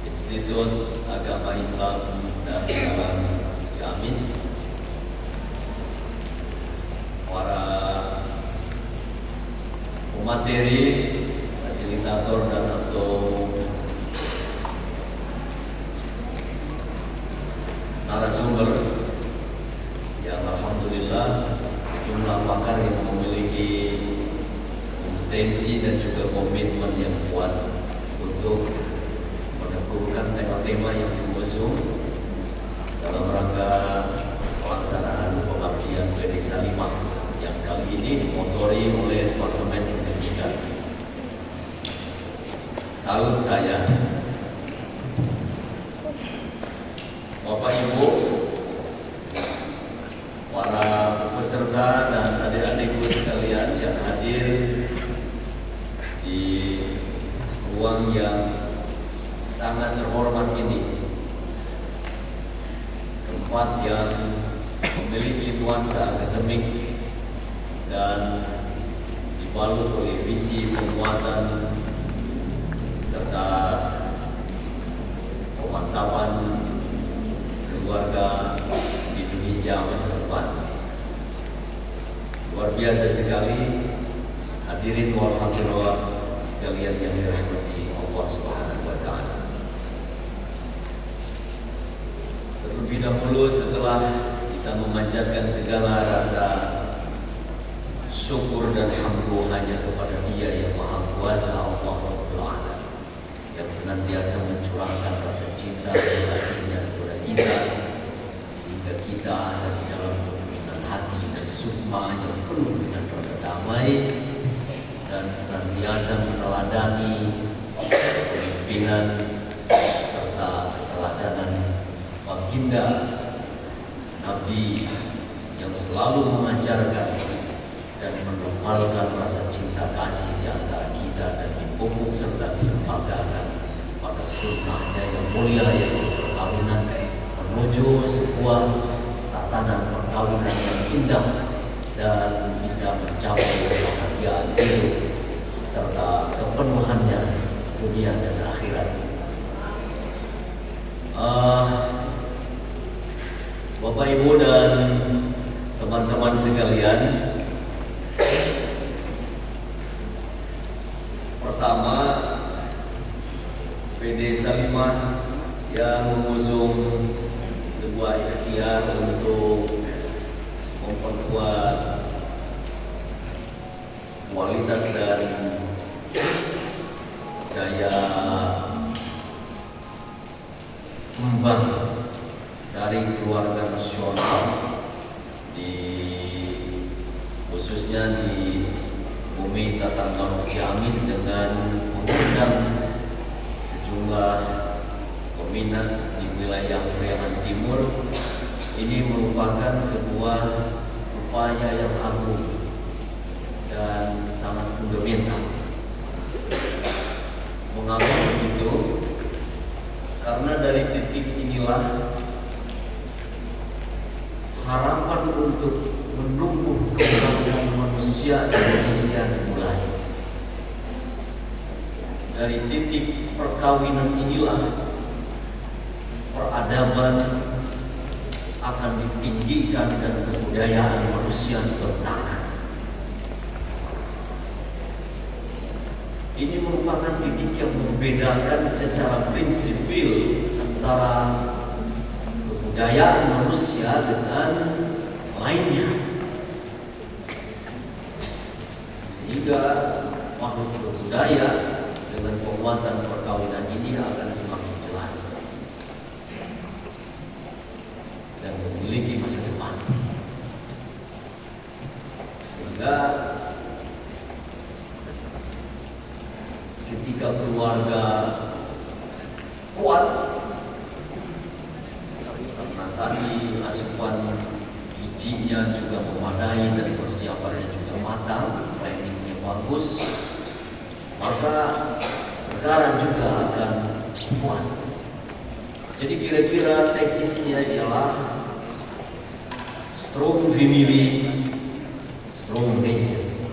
Institut Agama Islam Darussalam Ciamis, para pemateri, fasilitator dan atau narasumber yang alhamdulillah sejumlah pakar yang memiliki kompetensi dan juga komitmen yang kuat untuk meneguhkan tema-tema yang diusung dalam rangka pelaksanaan pengabdian PD Salimah yang kali ini dimotori oleh Departemen Pendidikan. Salut saya. Bapak Ibu, para peserta dan adik-adikku sekalian yang hadir di ruang yang sangat terhormat ini, tempat yang memiliki nuansa akademik dan dibalut oleh visi penguatan serta pemantapan keluarga Indonesia masa depan. Luar biasa sekali hadirin wal hadirat sekalian yang dirahmati Allah Subhanahu wa taala. Terlebih dahulu, setelah kita memanjatkan segala rasa syukur dan hamdu hanya kepada Dia yang Maha Kuasa, Allah Rabbul Alamin, yang senantiasa mencurahkan rasa cinta dan kasihnya kepada kita, sehingga kita ada di dalam kebeningan hati dan sukma yang penuh dengan rasa damai, dan senantiasa meneladani kepemimpinan serta keteladanan baginda Nabi yang selalu mengajarkan dan menebalkan rasa cinta kasih di antara kita dan dipupuk serta dilembagakan pada sunnahnya yang mulia, yaitu perkawinan menuju sebuah tatanan perkawinan yang indah dan bisa mencapai kebahagiaan hidup serta kepenuhannya dunia dan akhirat. Bapak Ibu dan teman-teman sekalian, pertama, PD Salimah yang mengusung sebuah ikhtiar untuk memperkuat kualitas dan daya kembang dari keluarga nasional, khususnya di bumi Tatarkalo Ciamis, dengan mengundang sejumlah peminat di wilayah Priangan Timur. Ini merupakan sebuah upaya yang agung dan sangat fundamental. Mengapa begitu? Karena dari titik inilah harapan untuk menumbuh kembangkan manusia Indonesia dimulai. Dari titik perkawinan inilah peradaban akan ditinggikan dan kebudayaan manusia dibentangkan. Ini merupakan titik yang membedakan secara prinsipil antara kebudayaan manusia dengan lainnya, sehingga makhluk berbudaya dengan penguatan perkawinan ini akan semakin jelas dan memiliki masa depan, sehingga ketika keluarga kuat, karena tadi asupan gizinya juga memadai dan persiapannya juga matang, planningnya bagus, maka negara juga akan kuat. Jadi kira-kira tesisnya ialah strong family, strong nation.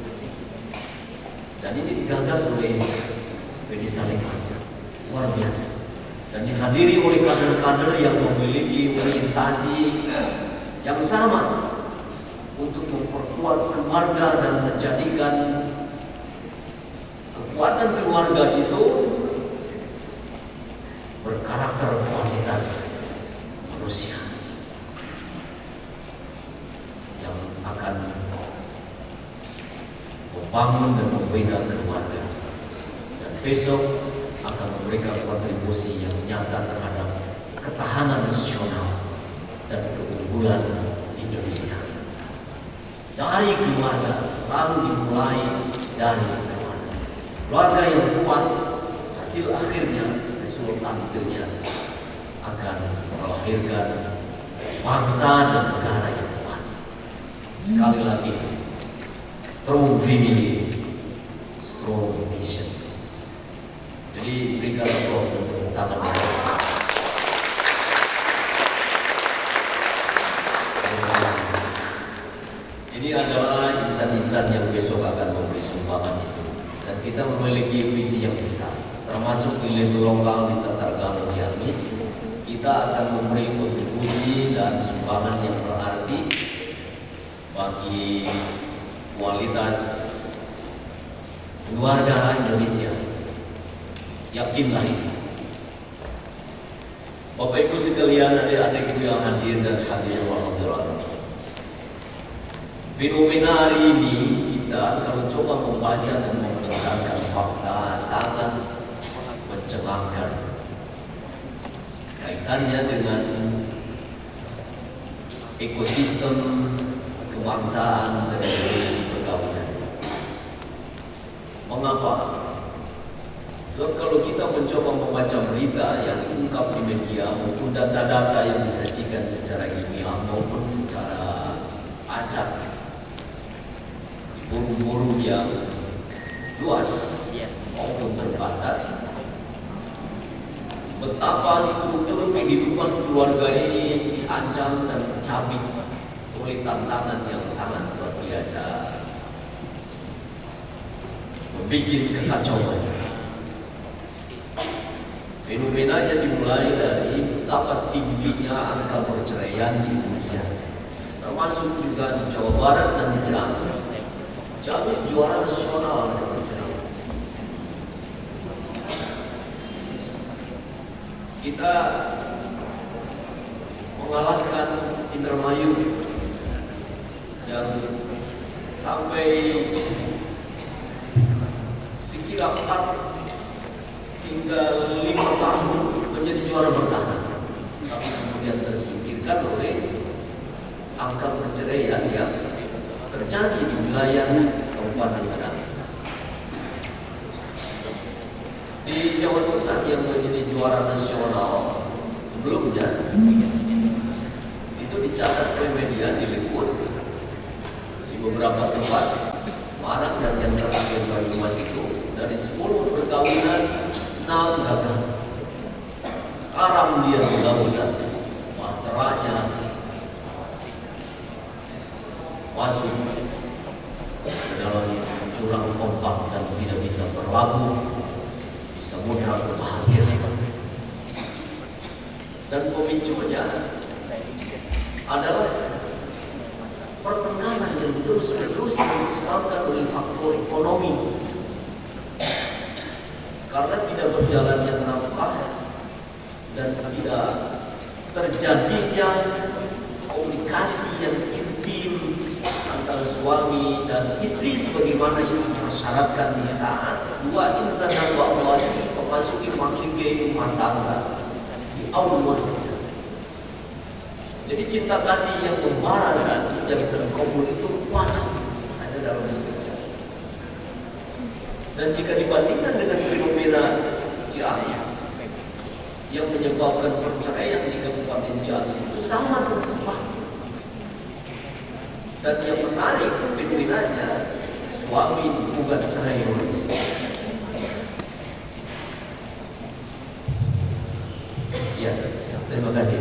Dan ini digagas oleh PD Salimah, luar biasa, dan dihadiri oleh kader-kader yang memiliki orientasi yang sama untuk memperkuat keluarga dan menjadikan kekuatan keluarga itu berkarakter kualitas manusia yang akan membangun dan membina keluarga, dan besok akan memberikan kontribusi yang nyata terhadap ketahanan nasional dan keunggulan Indonesia. Dari keluarga, selalu dimulai dari keluarga. Keluarga yang kuat, hasil akhirnya, resultantnya akan melahirkan bangsa dan negara yang kuat. Sekali lagi, strong family, strong nation. Jadi berikan aplaus untuk tangan kita. Ini adalah insan-insan yang besok akan memberi sumbangan itu, dan kita memiliki visi yang besar, termasuk di level lokal di Tatarkalo Ciamis. Kita akan memberi kontribusi dan sumbangan yang berarti bagi kualitas keluarga Indonesia. Yakinlah itu. Bapak Ibu sekalian, adik-adikku yang hadir dan hadir wahadirat. Fenomena hari ini kita kalau coba membaca dan membentangkan fakta sangat mencengangkan. kanker. Kaitannya dengan ekosistem kebangsaan dan tradisi perkawinan. Mengapa? Sebab kalau kita mencoba membaca berita yang diungkap di media maupun data-data yang disajikan secara ilmiah maupun secara acak, forum-forum yang luas maupun terbatas, betapa struktur kehidupan keluarga ini diancam dan dicabik oleh tantangan yang sangat luar biasa, membuat kekacauan. Fenomenanya dimulai dari betapa tingginya angka perceraian di Indonesia, termasuk juga di Jawa Barat dan di Ciamis. Ciamis juara nasional dari perceraian. Kita mengalahkan Indramayu yang sampai sekira 4 hingga 5 tahun menjadi juara bertahan, tapi kemudian tersingkirkan oleh angka perceraian yang terjadi di wilayah Kabupaten Ciamis. Di Jawa Tengah yang menjadi juara nasional sebelumnya itu dicatat oleh media diliput di beberapa tempat, Semarang dan yang terakhir Banyumas itu dari 10 perkawinan 6 gagal. Karam dia mudah-mudahan bahteranya masuk ke dalam jurang ombak dan tidak bisa berlabuh di samudra kebahagiaan. Dan pemicunya adalah pertengkaran yang terus-menerus disebabkan oleh faktor ekonomi. Karena tidak berjalannya nafkah dan tidak terjadinya komunikasi yang intim antara suami dan istri sebagaimana itu dipersyaratkan saat dua insan hamba Allah ini memasuki makhluk rumah tangga di awal. Jadi cinta kasih yang membara saat ini dari komun itu padam hanya dalam sekejap. Dan jika dibandingkan dengan fenomena Ciamis yang menyebabkan perceraian di Kabupaten Ciamis itu sama tersebar. Dan yang menarik fenomenanya, suami digugat cerai oleh istri. Ya, terima kasih.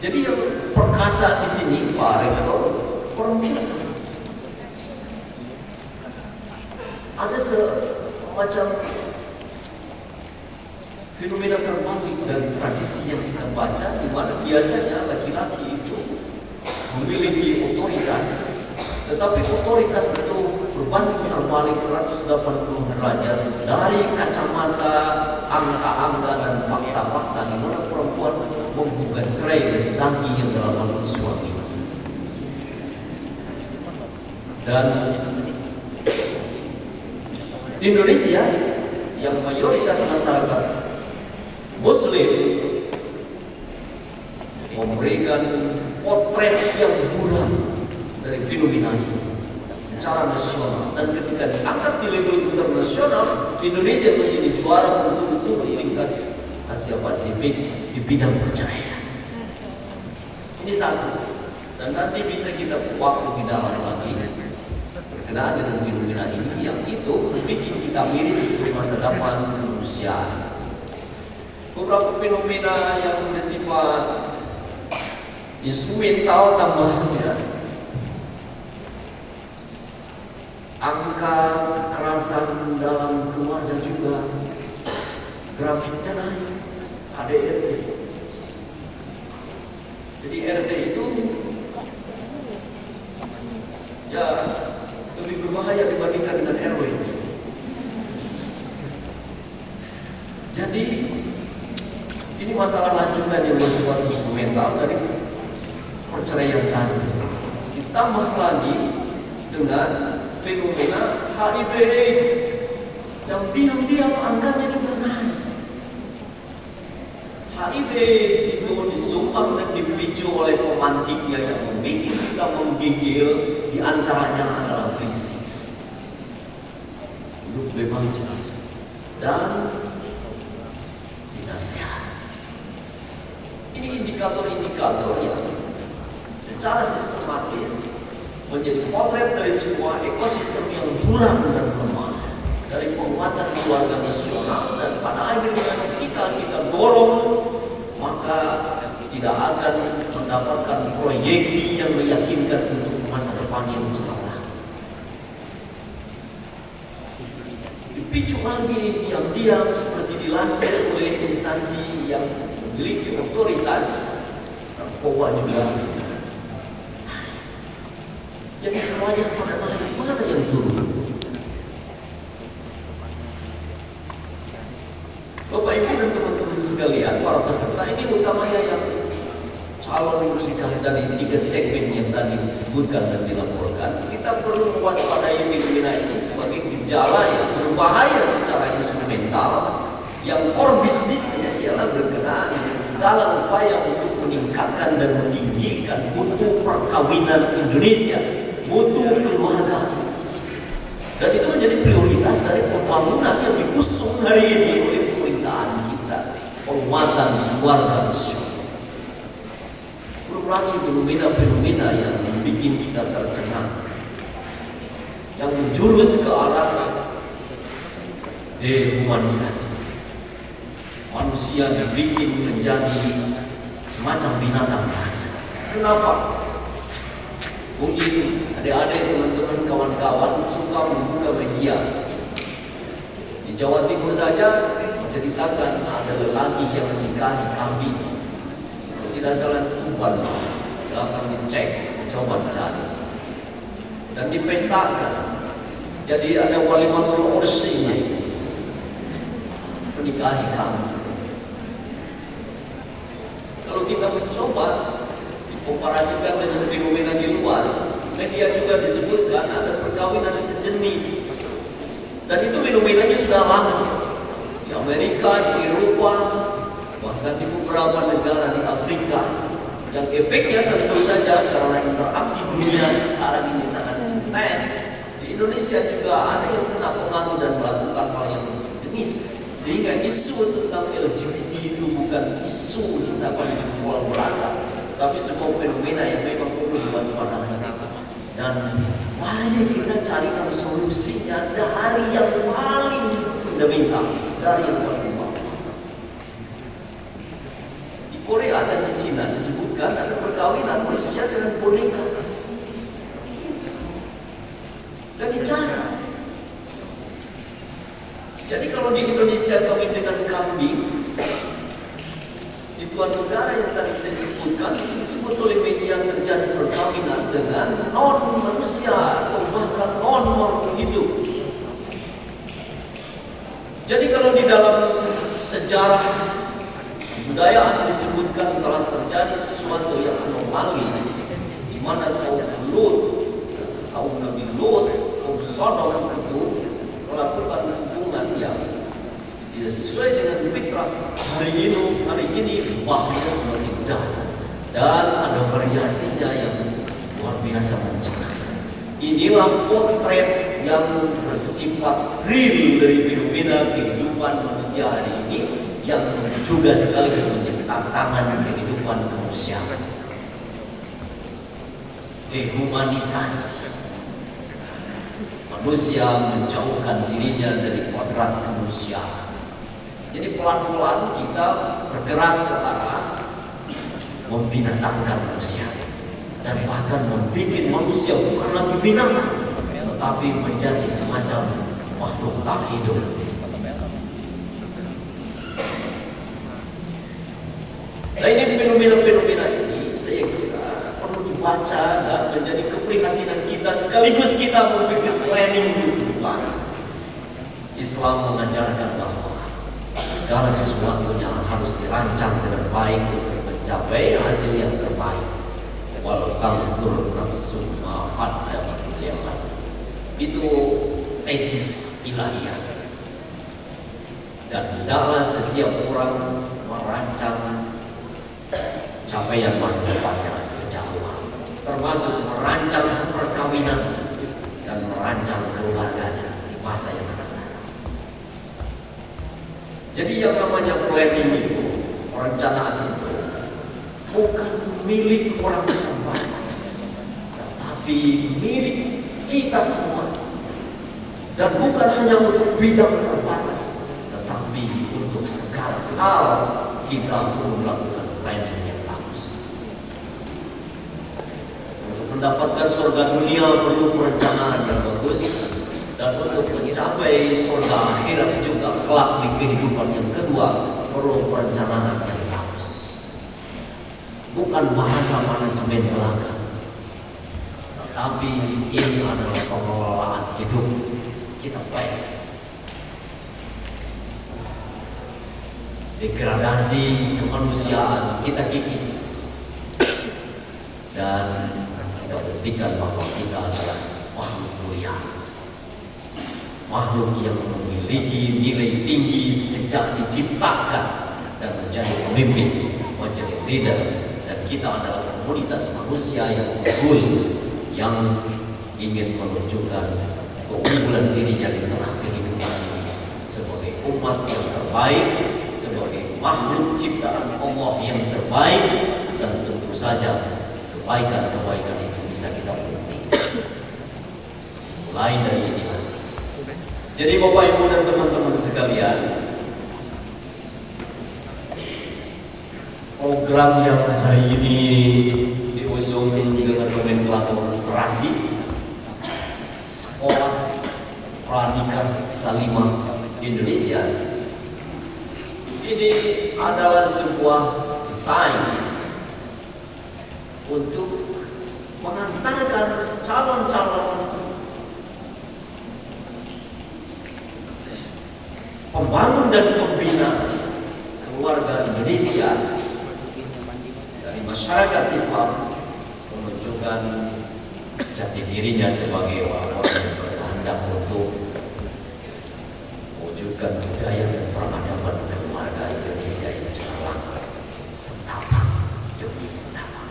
Jadi yang perkasa di sini Pak Rektor, perempuan. Ada semacam fenomena terbalik dari tradisi yang kita baca, di mana biasanya laki-laki itu memiliki otoritas, tetapi otoritas itu berbanding terbalik 180 derajat dari kacamata angka-angka dan fakta-fakta, di mana perempuan menggugat cerai laki-laki yang dalam hal ini suami. Dan di Indonesia yang mayoritas masyarakat Muslim memberikan potret yang buram dari fenomena ini secara nasional, dan ketika diangkat di level internasional, Indonesia menjadi juara betul-betul di tingkat Asia Pasifik di bidang perceraian. Ini satu, dan nanti bisa kita kuak lebih dalam lagi berkenaan dengan fenomena ini yang itu membuat kita miris untuk masa depan kemanusiaan. Beberapa fenomena yang bersifat instrumental tambahan ya. Angka kekerasan dalam keluarga juga grafiknya naik, KDRT. Jadi RT itu ya lebih berbahaya dibandingkan dengan RW. Jadi ini masalah lanjutan yang bersifat instrumental dari perceraian tadi. Ditambah lagi dengan fenomena HIV/AIDS yang diam-diam angkanya juga naik. HIV/AIDS itu disumbang dan dipicu oleh pemantiknya yang membuat kita menggigil, diantaranya adalah free sex, hidup bebas dan tidak sehat. Ini indikator-indikator yang secara sistematis menjadi potret dari sebuah ekosistem yang buram dan lemah, dari penguatan keluarga nasional, dan pada akhirnya ketika kita dorong, maka tidak akan mendapatkan proyeksi yang meyakinkan untuk masa depan yang cemerlang. Dipicu lagi diam-diam seperti dilansir oleh instansi yang memiliki otoritas, narkoba juga. Jadi semuanya pada naik, mana yang turun? Bapak Ibu dan teman-teman sekalian, para peserta ini utamanya yang calon nikah dari 3 segmen yang tadi disebutkan dan dilaporkan. Kita perlu mewaspadai fenomena ini sebagai gejala yang berbahaya secara instrumental, yang core bisnisnya ialah berkenaan dengan segala upaya untuk meningkatkan dan meninggikan mutu perkawinan Indonesia, mutu keluarga Indonesia. Dan itu menjadi prioritas dari pembangunan yang diusung hari ini oleh pemerintahan kita, penguatan keluarga nasional. Belum lagi fenomena-fenomena yang membuat kita tercengang, yang menjurus ke arah dehumanisasi. Manusia dibikin menjadi semacam binatang saja. Kenapa? Mungkin adik-adik, teman-teman, kawan-kawan suka membuka media. Di Jawa Timur saja menceritakan ada lelaki yang menikahi kambing. Kalau tidak salah Tuban, silakan dicek, coba cari. Dan dipestakan. Jadi ada walimatul ursinya, menikahi kambing. Kalau kita mencoba dikomparasikan dengan fenomena di luar, media juga disebutkan ada perkawinan sejenis, dan itu fenomenanya sudah lama di Amerika, di Eropa, bahkan di beberapa negara di Afrika, yang efeknya tentu saja karena interaksi dunia sekarang ini sangat intens. Di Indonesia juga ada yang kena pengaruh dan melakukan hal yang sejenis, sehingga isu tentang LGBT itu bukan isu disahkan di jempol belakang, tapi sebuah fenomena yang memang perlu diwaspadai. Dan mari kita carikan solusinya dari yang paling fundamental, dari yang paling bawah. Di Korea dan di Cina disebutkan ada perkawinan manusia dengan boneka, dan dicara. Jadi kalau di Indonesia kawin dengan kambing, di dua negara yang tadi saya sebutkan itu disebut oleh media terjadi perkawinan dengan non manusia atau bahkan non makhluk hidup. Jadi kalau di dalam sejarah budayaan disebutkan telah terjadi sesuatu yang anomali, di mana kaum Lut, kaum Nabi Lut, kaum Sodom itu melakukan hubungan yang tidak sesuai dengan fitrah. Hari ini bahaya semakin dahsyat dan ada variasinya yang luar biasa mencengangkan. Inilah potret yang bersifat real dari fenomena kehidupan manusia hari ini, yang juga sekaligus menjadi tantangan kehidupan manusia. Dehumanisasi. Manusia menjauhkan dirinya dari kodrat kemanusiaan. Jadi pelan-pelan kita bergerak ke arah membinatangkan manusia, dan bahkan membuat manusia bukan lagi binatang, tetapi menjadi semacam makhluk tak hidup. Nah, ini fenomena-fenomena ini saya kira perlu dibaca dan menjadi keprihatinan kita, sekaligus kita membuat planning di depan. Islam mengajarkan bahwa segala sesuatunya harus dirancang dengan baik untuk mencapai hasil yang terbaik. Wal tanzur nafsun ma qaddamat lighad. itu tesis ilahiyah. Dan hendaklah setiap orang merancang capaian masa depannya sejak awal, termasuk merancang perkawinan dan merancang keluarganya di masa yang akan datang. Jadi yang namanya planning itu, perencanaan itu bukan milik orang terbatas, tetapi milik kita semua. Dan bukan hanya untuk bidang terbatas, tetapi untuk segala hal kita perlu melakukan planning yang bagus. Untuk mendapatkan surga dunia perlu perencanaan yang bagus, dan untuk mencapai surga akhirat juga kelak di kehidupan yang kedua perlu perencanaan yang bagus. Bukan bahasa manajemen belaka, tetapi ini adalah pengelolaan hidup kita planning. Degradasi kemanusiaan kita kikis, dan kita buktikan bahwa kita adalah makhluk mulia, makhluk yang memiliki nilai tinggi sejak diciptakan dan menjadi pemimpin, menjadi leader. Dan kita adalah komunitas manusia yang unggul, yang ingin menunjukkan keunggulan dirinya di tengah kehidupan ini sebagai umat yang terbaik, sebagai makhluk ciptaan Allah yang terbaik. Dan tentu saja kebaikan-kebaikan itu bisa kita buktikan mulai dari inilah. Jadi Bapak Ibu dan teman-teman sekalian, program yang hari ini diusung dengan nomenklatur serasi Sekolah Pranika Salimah Indonesia ini adalah sebuah desain untuk mengantarkan calon-calon pembangun dan pembina keluarga Indonesia dari masyarakat Islam menunjukkan jati dirinya sebagai orang-orang yang berkehendak untuk mewujudkan budaya dan peradaban keluarga Indonesia yang cemerlang setapak demi setapak.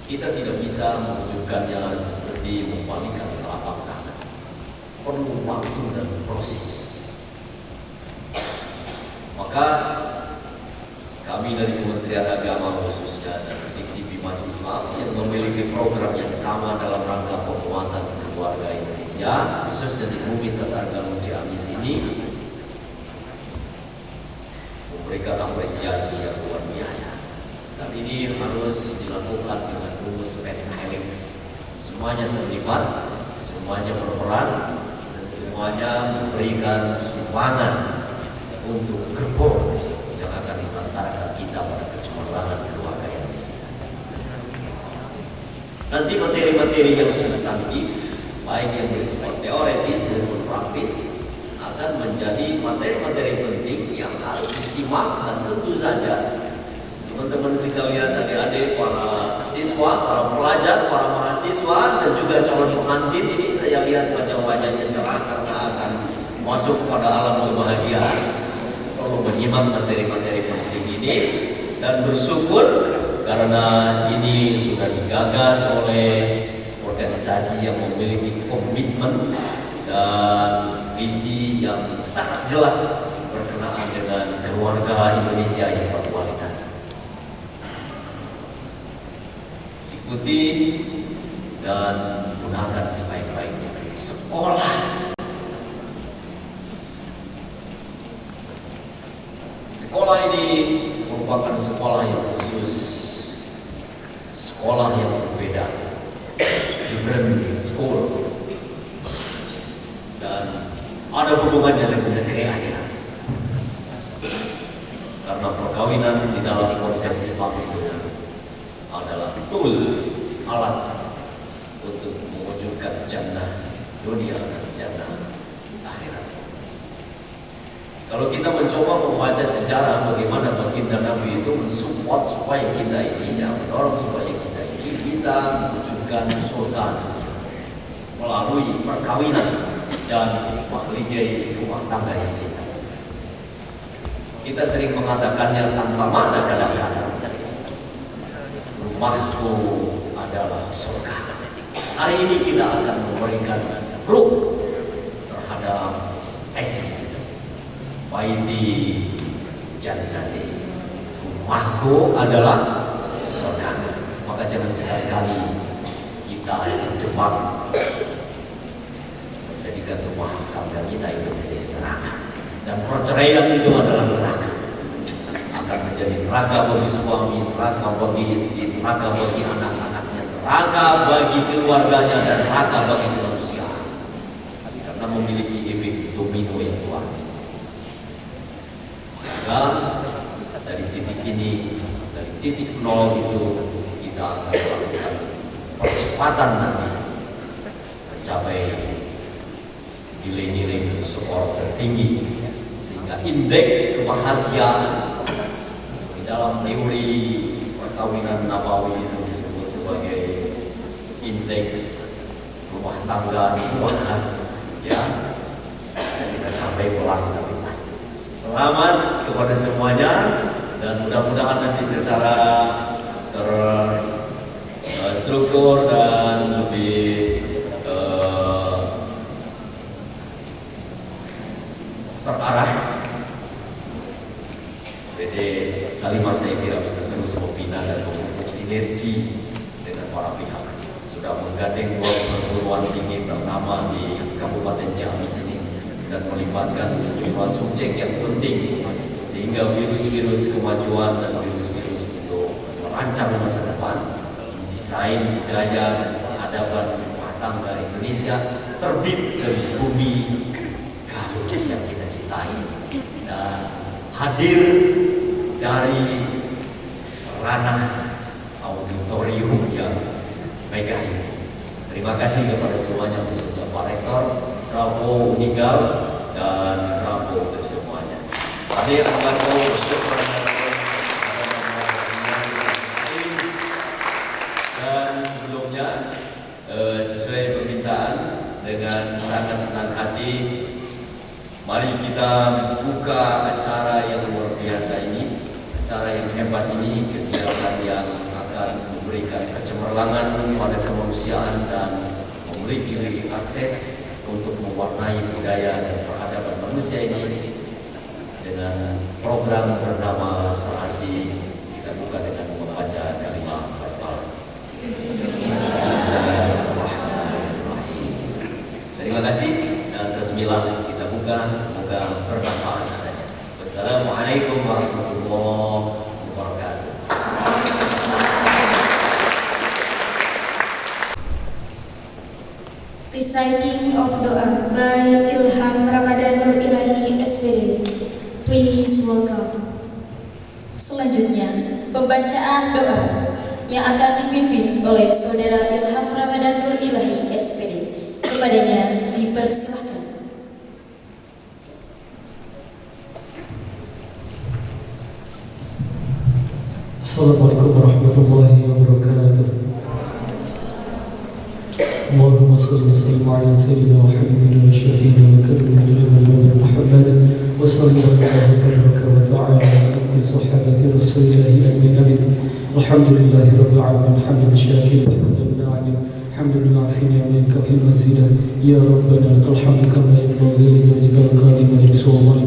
Kita tidak bisa mewujudkannya seperti membalikan telapak tangan. Perlu waktu dan proses. Maka kami dari Kementerian Agama khususnya dan Seksi Bimas Islam yang memiliki program yang sama dalam rangka penguatan keluarga Indonesia, khususnya di Bumi Tatargaluh Ciamis ini, memberikan apresiasi yang luar biasa. Dan ini harus dilakukan dengan rumus Penhelix. Semuanya terlibat, semuanya berperan, dan semuanya memberikan sumbangan untuk gerbong yang akan mengantarkan kita pada kecemerlangan keluarga Indonesia. Nanti materi-materi yang substantif, baik yang bersifat teoretis maupun praktis, akan menjadi materi-materi penting yang harus disimak. Dan tentu saja teman-teman sekalian, adik-adik, para siswa, para pelajar, para mahasiswa, dan juga calon pengantin ini, saya lihat wajah-wajahnya cerah karena akan masuk pada alam kebahagiaan. Perlu menyimak materi-materi penting ini dan bersyukur karena ini sudah digagas oleh organisasi yang memiliki komitmen dan visi yang sangat jelas berkenaan dengan keluarga Indonesia yang berkualitas. Ikuti dan gunakan sebaik-baiknya. Sekolah ini merupakan sekolah yang khusus, sekolah yang berbeda, different school, dan ada hubungannya dengan negeri akhirat. Karena perkawinan di dalam konsep Islam itu adalah tool, alat untuk mewujudkan jannah dunia dan jannah akhirat. Kalau kita mencoba membaca sejarah bagaimana baginda Nabi itu mensupport supaya kita ini, mendorong supaya kita ini bisa mewujudkan surga dunia, melalui perkawinan dan mahligai rumah tangga yang kita. Kita sering mengatakannya tanpa makna kadang-kadang. Rumahku adalah surga. Hari ini kita akan memberikan ruh terhadap tesis itu. Baiti jannati, rumahku adalah surga. Maka jangan sekali-kali kita terjebak menjadikan rumah tangga kita itu menjadi neraka. Dan perceraian itu adalah neraka. Akan menjadi neraka bagi suami, neraka bagi istri, neraka bagi anak-anaknya, neraka bagi keluarganya, dan neraka bagi manusia. Karena memiliki efek domino yang luas. Sehingga dari titik ini, dari titik nol itu, kita akan melakukan percepatan nanti mencapai nilai-nilai skor tertinggi, sehingga indeks kebahagiaan di dalam teori perkawinan nabawi itu disebut sebagai indeks rumah tangga nubuah, ya, bisa kita capai pelan tapi pasti. Selamat kepada semuanya, dan mudah-mudahan nanti secara terstruktur dan lebih terarah, PD Salimah saya kira bisa terus membina dan memupuk sinergi dengan para pihak. Sudah menggandeng 2 perguruan tinggi ternama di Kabupaten Ciamis ini dan melibatkan sejumlah subjek yang penting, sehingga virus-virus kemajuan dan virus-virus untuk merancang masa depan, desain budaya peradaban rumah tangga Indonesia terbit dari bumi Galuh yang kita cintai dan hadir dari ranah auditorium yang megah ini. Terima kasih kepada semuanya, khususnya Pak Rektor, bravo Unigal, dan bravo untuk semuanya. Hadir bravo bersyukur dan sebelumnya sesuai permintaan, dengan sangat senang hati mari kita buka acara yang luar biasa ini, acara yang hebat ini, kegiatan yang akan memberikan kecemerlangan pada kemanusiaan dan memiliki akses untuk mewarnai budaya dan peradaban manusia ini dengan program bernama Serasi. Kita buka dengan membaca kalimat basmalah. Bismillahirrahmanirrahim. Terima kasih, dan bismillah kita buka, semoga bermanfaat adanya. Wassalamualaikum warahmatullahi wabarakatuh. Reciting of Doa by Ilham Ramadan Nur Ilahi SPD. Please welcome. Selanjutnya, pembacaan doa yang akan dipimpin oleh Saudara Ilham Ramadan Nur Ilahi SPD. Kepadanya dipersilahkan. Assalamualaikum warahmatullahi wabarakatuh. Allahumma salli wa sallim ala sayyidina Muhammadin wa syafiina wa karim Nabi Muhammad wa sallallahu tabaraka wa ta'ala ala kulli sahabati Rasulillahi amin. Alhamdulillahi rabbil alamin, hamdan syakiran hamdan na'imin, hamdan yu'afini min kafi mazida. Ya rabbana lakal hamdu kama yanbaghi li jalali qadimil sultan.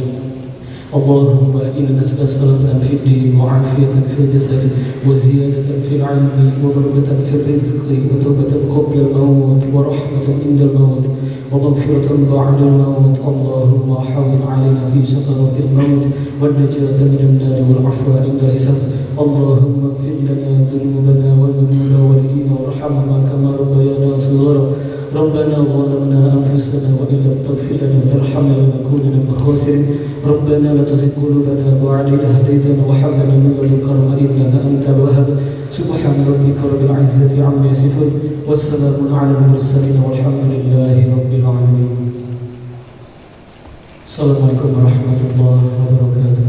اللهم إنا نسأل السلامة في الدين وعافية في الجسد وزيادة في العلم وبركة في الرزق وتوبة قبل الموت ورحمة عند الموت ومغفرة بعد الموت. اللهم حاول علينا في شقاوة الموت والنجاة من النار والعفو عند الحساب. اللهم اغفر لنا ذنوبنا وذنوب والدينا وارحمهما كما ربيانا صغارا. ربنا ظلمنا أنفسنا وإن لم تغفر لنا وترحمنا لنكونن من الخاسرين. ربنا لا تزغ قلوبنا بعد إذ هديتنا وهب لنا من لدنك رحمة إنك أنت الوهاب. سبحان ربك رب العزة عما يصفون والسلام على المرسلين والحمد لله رب العالمين. Assalamualaikum warahmatullahi wabarakatuh.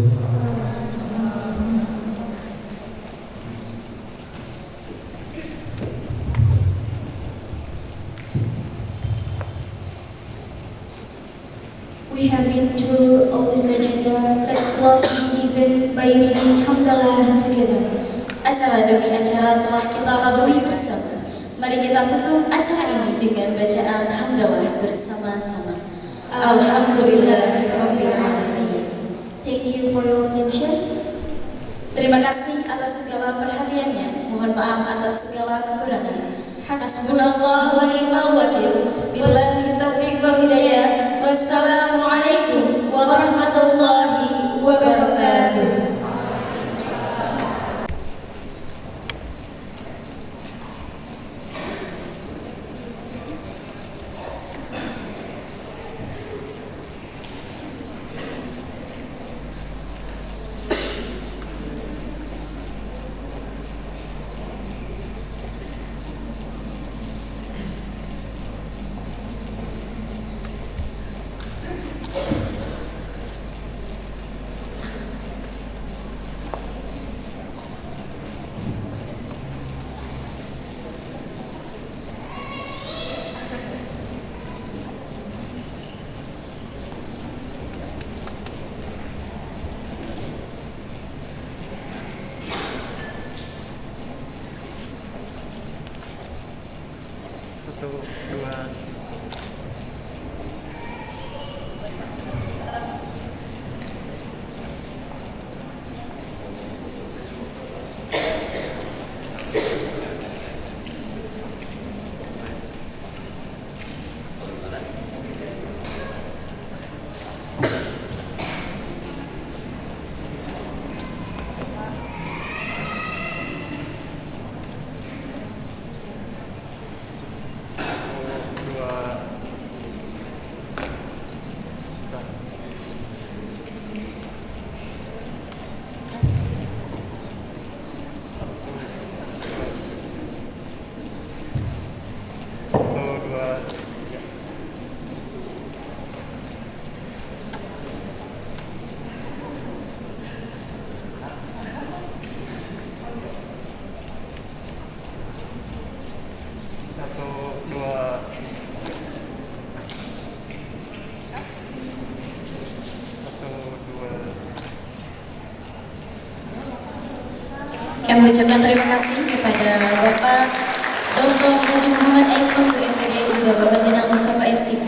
We have been through all this agenda. Let's close this event by reading Hamdalah together. Acara demi acara telah kita lalui bersama. Mari kita tutup acara ini dengan bacaan hamdalah bersama-sama. Alhamdulillahirabbil alamin. Thank you for your attention. Terima kasih atas segala perhatiannya. Mohon maaf atas segala kekurangan. Hasbunallah wa ni'mal wakil. Billahi taufiq wal hidayah. Wassalamualaikum warahmatullahi wabarakatuh. Kami ucapkan terima kasih kepada Bapak Dr. Haji Muhammad Aib, MPD, juga Bapak Jenderal Mustafa SIP